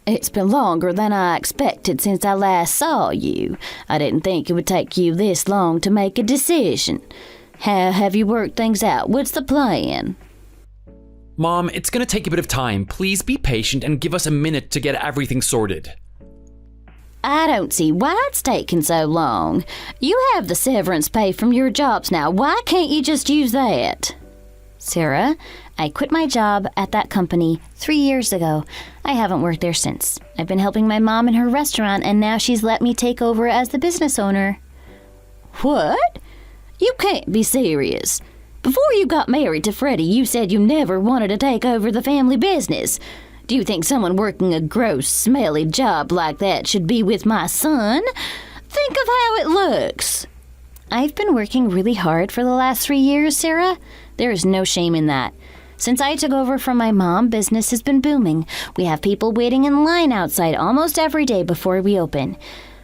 It's been longer than I expected since I last saw you. I didn't think it would take you this long to make a decision. How have you worked things out? What's the plan? Mom, it's gonna take a bit of time. Please be patient and give us a minute to get everything sorted. I don't see why it's taking so long. You have the severance pay from your jobs now. Why can't you just use that? Sarah, I quit my job at that company 3 years ago. I haven't worked there since. I've been helping my mom in her restaurant, and now she's let me take over as the business owner. What? You can't be serious. Before you got married to Freddie, you said you never wanted to take over the family business. Do you think someone working a gross, smelly job like that should be with my son? Think of how it looks. I've been working really hard for the last 3 years, Sarah. There is no shame in that. Since I took over from my mom, business has been booming. We have people waiting in line outside almost every day before we open.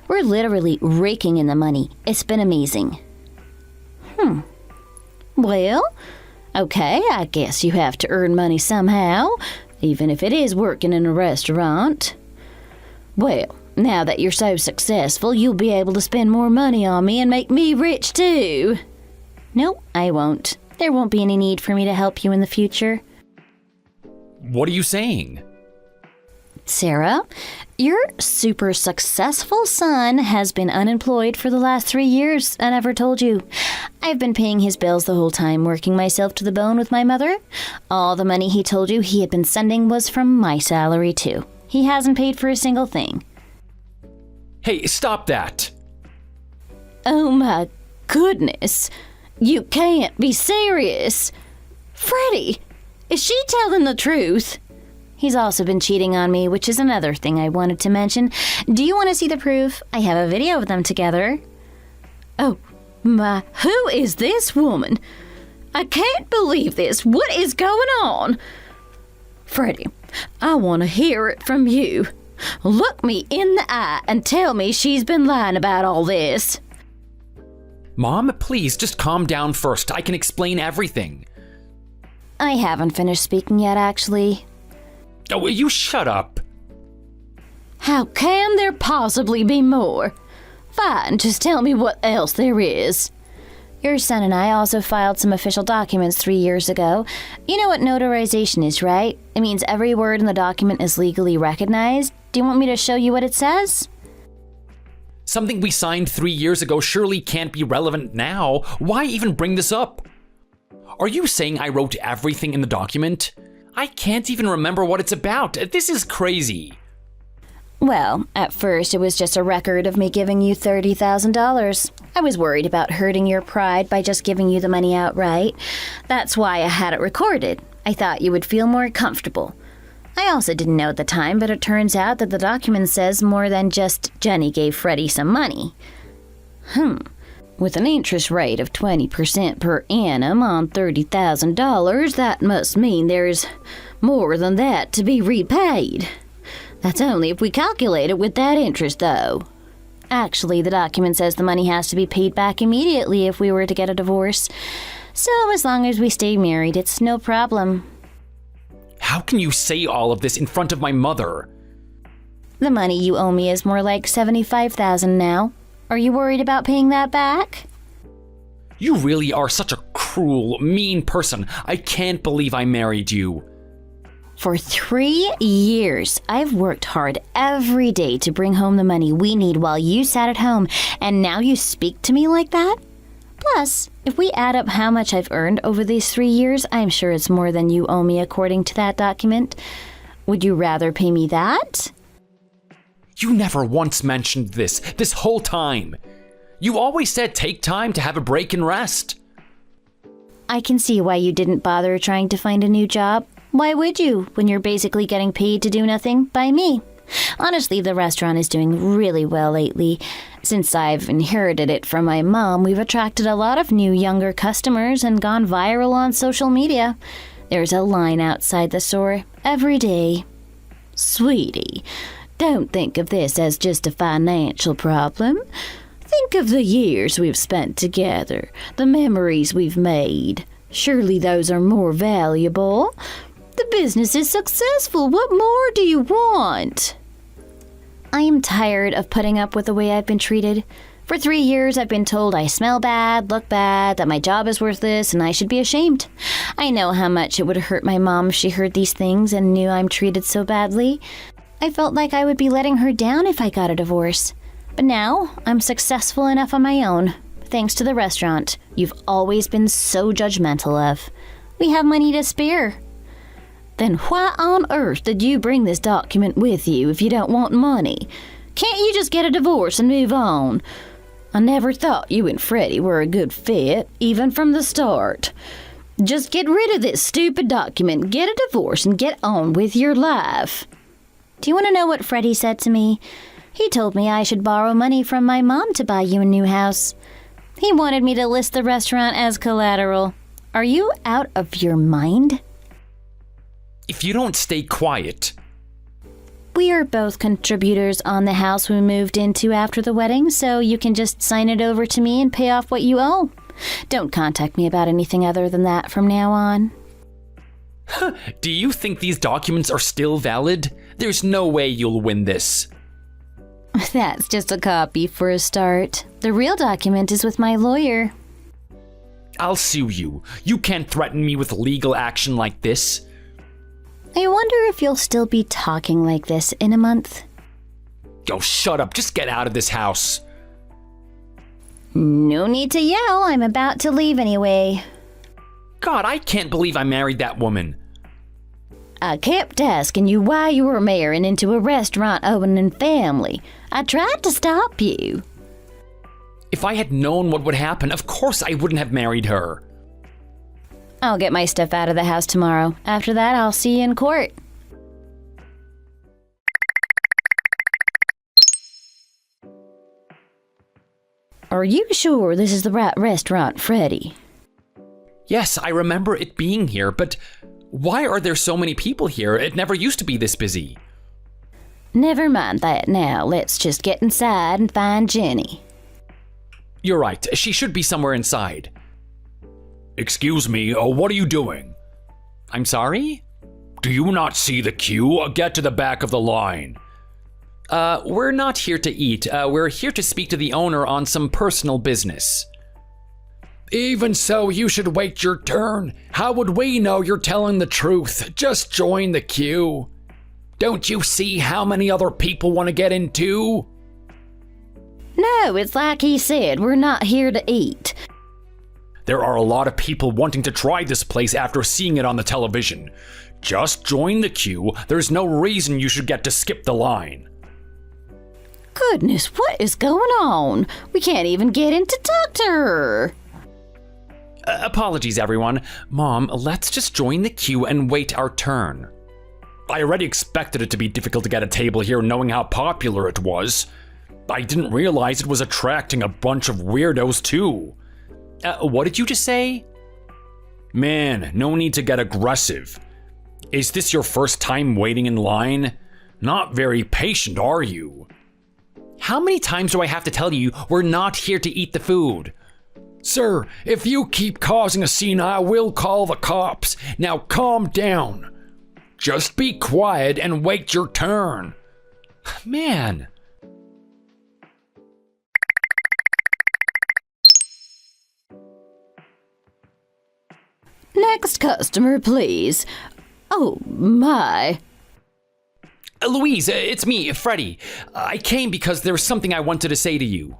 We're literally raking in the money. It's been amazing. Well, okay, I guess you have to earn money somehow, even if it is working in a restaurant. Well, now that you're so successful, you'll be able to spend more money on me and make me rich too. No, I won't. There won't be any need for me to help you in the future. What are you saying? Sarah, your super successful son has been unemployed for the last 3 years. I never told you. I've been paying his bills the whole time, working myself to the bone with my mother. All the money he told you he had been sending was from my salary too. He hasn't paid for a single thing. Hey, stop that! Oh my goodness. You can't be serious. Freddie, is she telling the truth? He's also been cheating on me, which is another thing I wanted to mention. Do you want to see the proof? I have a video of them together. Oh my, who is this woman? I can't believe this. What is going on? Freddie, I want to hear it from you. Look me in the eye and tell me she's been lying about all this. Mom, please just calm down first. I can explain everything. I haven't finished speaking yet, actually. Oh, you shut up. How can there possibly be more? Fine, just tell me what else there is. Your son and I also filed some official documents 3 years ago. You know what notarization is, right? It means every word in the document is legally recognized. Do you want me to show you what it says? Something we signed 3 years ago surely can't be relevant now. Why even bring this up? Are you saying I wrote everything in the document? I can't even remember what it's about. This is crazy. Well, at first it was just a record of me giving you $30,000. I was worried about hurting your pride by just giving you the money outright. That's why I had it recorded. I thought you would feel more comfortable. I also didn't know at the time, but it turns out that the document says more than just Jenny gave Freddie some money. With an interest rate of 20% per annum on $30,000, that must mean there's more than that to be repaid. That's only if we calculate it with that interest, though. Actually, the document says the money has to be paid back immediately if we were to get a divorce. So as long as we stay married, it's no problem. How can you say all of this in front of my mother? The money you owe me is more like $75,000 now. Are you worried about paying that back? You really are such a cruel, mean person. I can't believe I married you. For 3 years, I've worked hard every day to bring home the money we need while you sat at home, and now you speak to me like that? Plus, if we add up how much I've earned over these 3 years, I'm sure it's more than you owe me according to that document. Would you rather pay me that? You never once mentioned this whole time. You always said take time to have a break and rest. I can see why you didn't bother trying to find a new job. Why would you, when you're basically getting paid to do nothing by me? Honestly, the restaurant is doing really well lately. Since I've inherited it from my mom, we've attracted a lot of new younger customers and gone viral on social media. There's a line outside the store every day. Sweetie, don't think of this as just a financial problem. Think of the years we've spent together, the memories we've made. Surely those are more valuable. The business is successful. What more do you want? I am tired of putting up with the way I've been treated. For 3 years, I've been told I smell bad, look bad, that my job is worthless, and I should be ashamed. I know how much it would hurt my mom if she heard these things and knew I'm treated so badly. I felt like I would be letting her down if I got a divorce. But now, I'm successful enough on my own, thanks to the restaurant you've always been so judgmental of. We have money to spare. Then why on earth did you bring this document with you if you don't want money? Can't you just get a divorce and move on? I never thought you and Freddie were a good fit, even from the start. Just get rid of this stupid document, get a divorce, and get on with your life. Do you want to know what Freddie said to me? He told me I should borrow money from my mom to buy you a new house. He wanted me to list the restaurant as collateral. Are you out of your mind? If you don't stay quiet. We are both contributors on the house we moved into after the wedding, so you can just sign it over to me and pay off what you owe. Don't contact me about anything other than that from now on. Do you think these documents are still valid? There's no way you'll win this. That's just a copy for a start. The real document is with my lawyer. I'll sue you. You can't threaten me with legal action like this. I wonder if you'll still be talking like this in a month. Oh, shut up. Just get out of this house. No need to yell. I'm about to leave anyway. God, I can't believe I married that woman. I kept asking you why you were marrying into a restaurant owning family. I tried to stop you. If I had known what would happen, of course I wouldn't have married her. I'll get my stuff out of the house tomorrow. After that, I'll see you in court. Are you sure this is the right restaurant, Freddie? Yes, I remember it being here, but why are there so many people here? It never used to be this busy. Never mind that now. Let's just get inside and find Jenny. You're right. She should be somewhere inside. Excuse me, what are you doing? I'm sorry? Do you not see the queue? Get to the back of the line. We're not here to eat. We're here to speak to the owner on some personal business. Even so, you should wait your turn. How would we know you're telling the truth? Just join the queue. Don't you see how many other people want to get in too? No, it's like he said, we're not here to eat. There are a lot of people wanting to try this place after seeing it on the television. Just join the queue. There's no reason you should get to skip the line. Goodness, what is going on? We can't even get in to talk to her. Apologies, everyone. Mom, let's just join the queue and wait our turn. I already expected it to be difficult to get a table here knowing how popular it was. I didn't realize it was attracting a bunch of weirdos too. What did you just say? Man, no need to get aggressive. Is this your first time waiting in line? Not very patient, are you? How many times do I have to tell you we're not here to eat the food? Sir, if you keep causing a scene, I will call the cops. Now calm down. Just be quiet and wait your turn. Man. Next customer, please. Oh, my. Louise, it's me, Freddie. I came because there's something I wanted to say to you.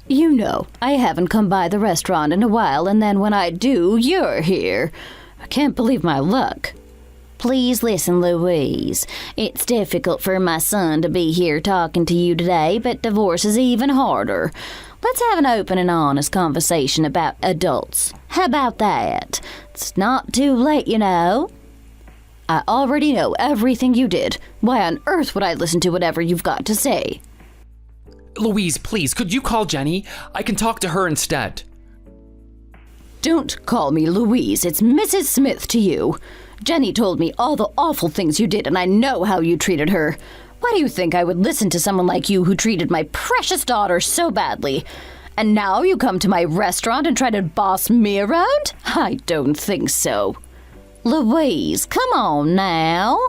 You know, I haven't come by the restaurant in a while, and then when I do, you're here. I can't believe my luck. Please listen, Louise. It's difficult for my son to be here talking to you today, but divorce is even harder. Let's have an open and honest conversation about adults. How about that? It's not too late, you know. I already know everything you did. Why on earth would I listen to whatever you've got to say? Louise, please, could you call Jenny? I can talk to her instead. Don't call me Louise. It's Mrs. Smith to you. Jenny told me all the awful things you did, and I know how you treated her. Why do you think I would listen to someone like you who treated my precious daughter so badly? And now you come to my restaurant and try to boss me around? I don't think so. Louise, come on now.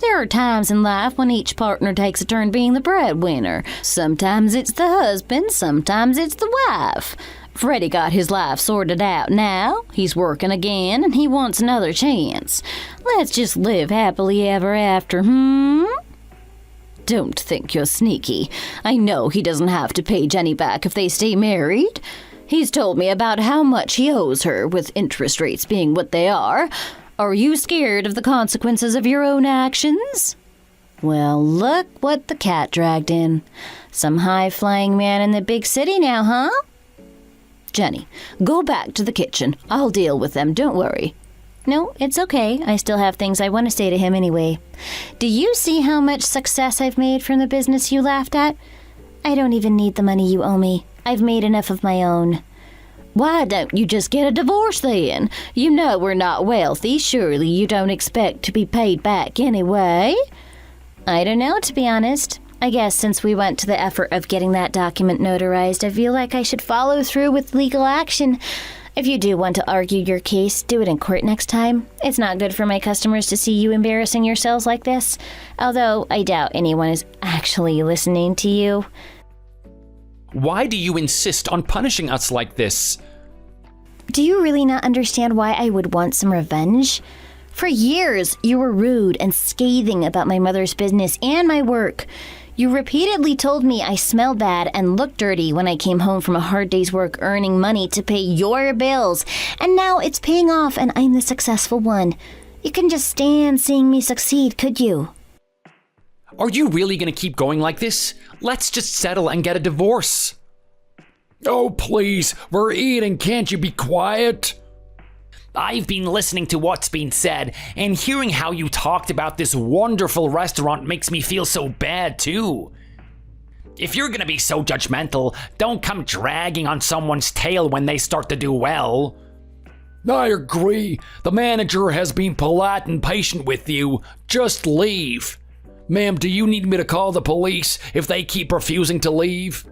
There are times in life when each partner takes a turn being the breadwinner. Sometimes it's the husband, sometimes it's the wife. Freddie got his life sorted out now. He's working again, and he wants another chance. Let's just live happily ever after, Don't think you're sneaky. I know he doesn't have to pay Jenny back if they stay married. He's told me about how much he owes her, with interest rates being what they are. Are you scared of the consequences of your own actions? Well, look what the cat dragged in. Some high-flying man in the big city now, huh? Jenny, go back to the kitchen. I'll deal with them, don't worry. No, it's okay. I still have things I want to say to him anyway. Do you see how much success I've made from the business you laughed at? I don't even need the money you owe me. I've made enough of my own. Why don't you just get a divorce then? You know we're not wealthy. Surely you don't expect to be paid back anyway. I don't know, to be honest. I guess since we went to the effort of getting that document notarized, I feel like I should follow through with legal action. If you do want to argue your case, do it in court next time. It's not good for my customers to see you embarrassing yourselves like this. Although I doubt anyone is actually listening to you. Why do you insist on punishing us like this? Do you really not understand why I would want some revenge? For years, you were rude and scathing about my mother's business and my work. You repeatedly told me I smelled bad and looked dirty when I came home from a hard day's work earning money to pay your bills. And now it's paying off and I'm the successful one. You can just stand seeing me succeed, could you? Are you really going to keep going like this? Let's just settle and get a divorce. Oh, please, we're eating. Can't you be quiet? I've been listening to what's been said, and hearing how you talked about this wonderful restaurant makes me feel so bad, too. If you're going to be so judgmental, don't come dragging on someone's tail when they start to do well. I agree. The manager has been polite and patient with you. Just leave. Ma'am, do you need me to call the police if they keep refusing to leave?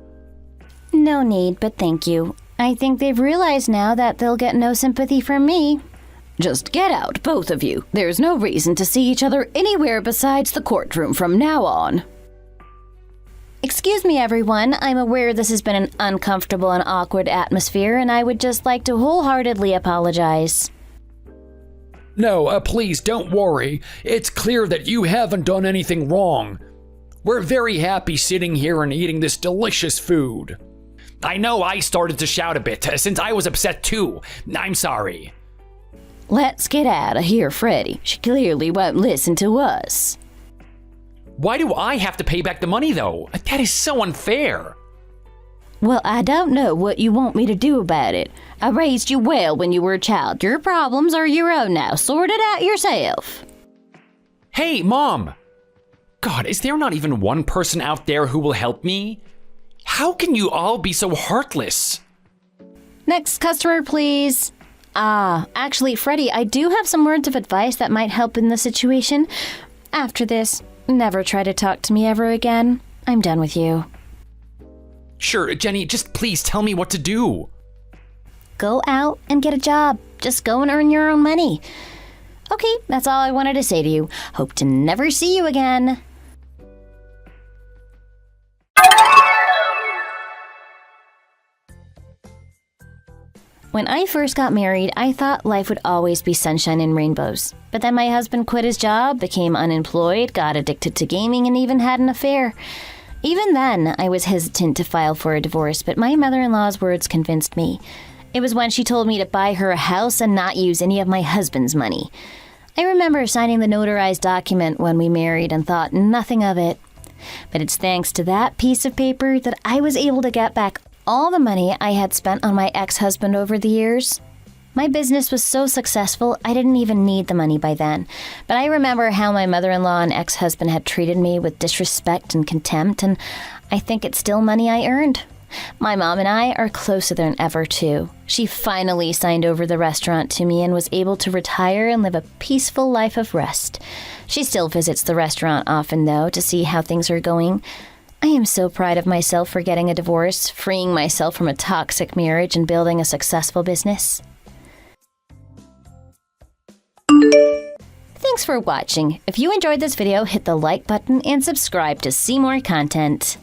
No need, but thank you. I think they've realized now that they'll get no sympathy from me. Just get out, both of you. There's no reason to see each other anywhere besides the courtroom from now on. Excuse me, everyone. I'm aware this has been an uncomfortable and awkward atmosphere, and I would just like to wholeheartedly apologize. No, please don't worry. It's clear that you haven't done anything wrong. We're very happy sitting here and eating this delicious food. I know I started to shout a bit, since I was upset too. I'm sorry. Let's get out of here, Freddie. She clearly won't listen to us. Why do I have to pay back the money though? That is so unfair. Well, I don't know what you want me to do about it. I raised you well when you were a child. Your problems are your own now. Sort it out yourself. Hey, Mom! God, is there not even one person out there who will help me? How can you all be so heartless? Next customer, please. Actually, Freddie, I do have some words of advice that might help in the situation. After this, never try to talk to me ever again. I'm done with you. Sure, Jenny, just please tell me what to do. Go out and get a job. Just go and earn your own money. Okay, that's all I wanted to say to you. Hope to never see you again. When I first got married, I thought life would always be sunshine and rainbows. But then my husband quit his job, became unemployed, got addicted to gaming, and even had an affair. Even then, I was hesitant to file for a divorce, but my mother-in-law's words convinced me. It was when she told me to buy her a house and not use any of my husband's money. I remember signing the notarized document when we married and thought nothing of it. But it's thanks to that piece of paper that I was able to get back all the money I had spent on my ex-husband over the years. My business was so successful, I didn't even need the money by then. But I remember how my mother-in-law and ex-husband had treated me with disrespect and contempt, and I think it's still money I earned. My mom and I are closer than ever, too. She finally signed over the restaurant to me and was able to retire and live a peaceful life of rest. She still visits the restaurant often, though, to see how things are going. I am so proud of myself for getting a divorce, freeing myself from a toxic marriage, and building a successful business. Thanks for watching. If you enjoyed this video, hit the like button and subscribe to see more content.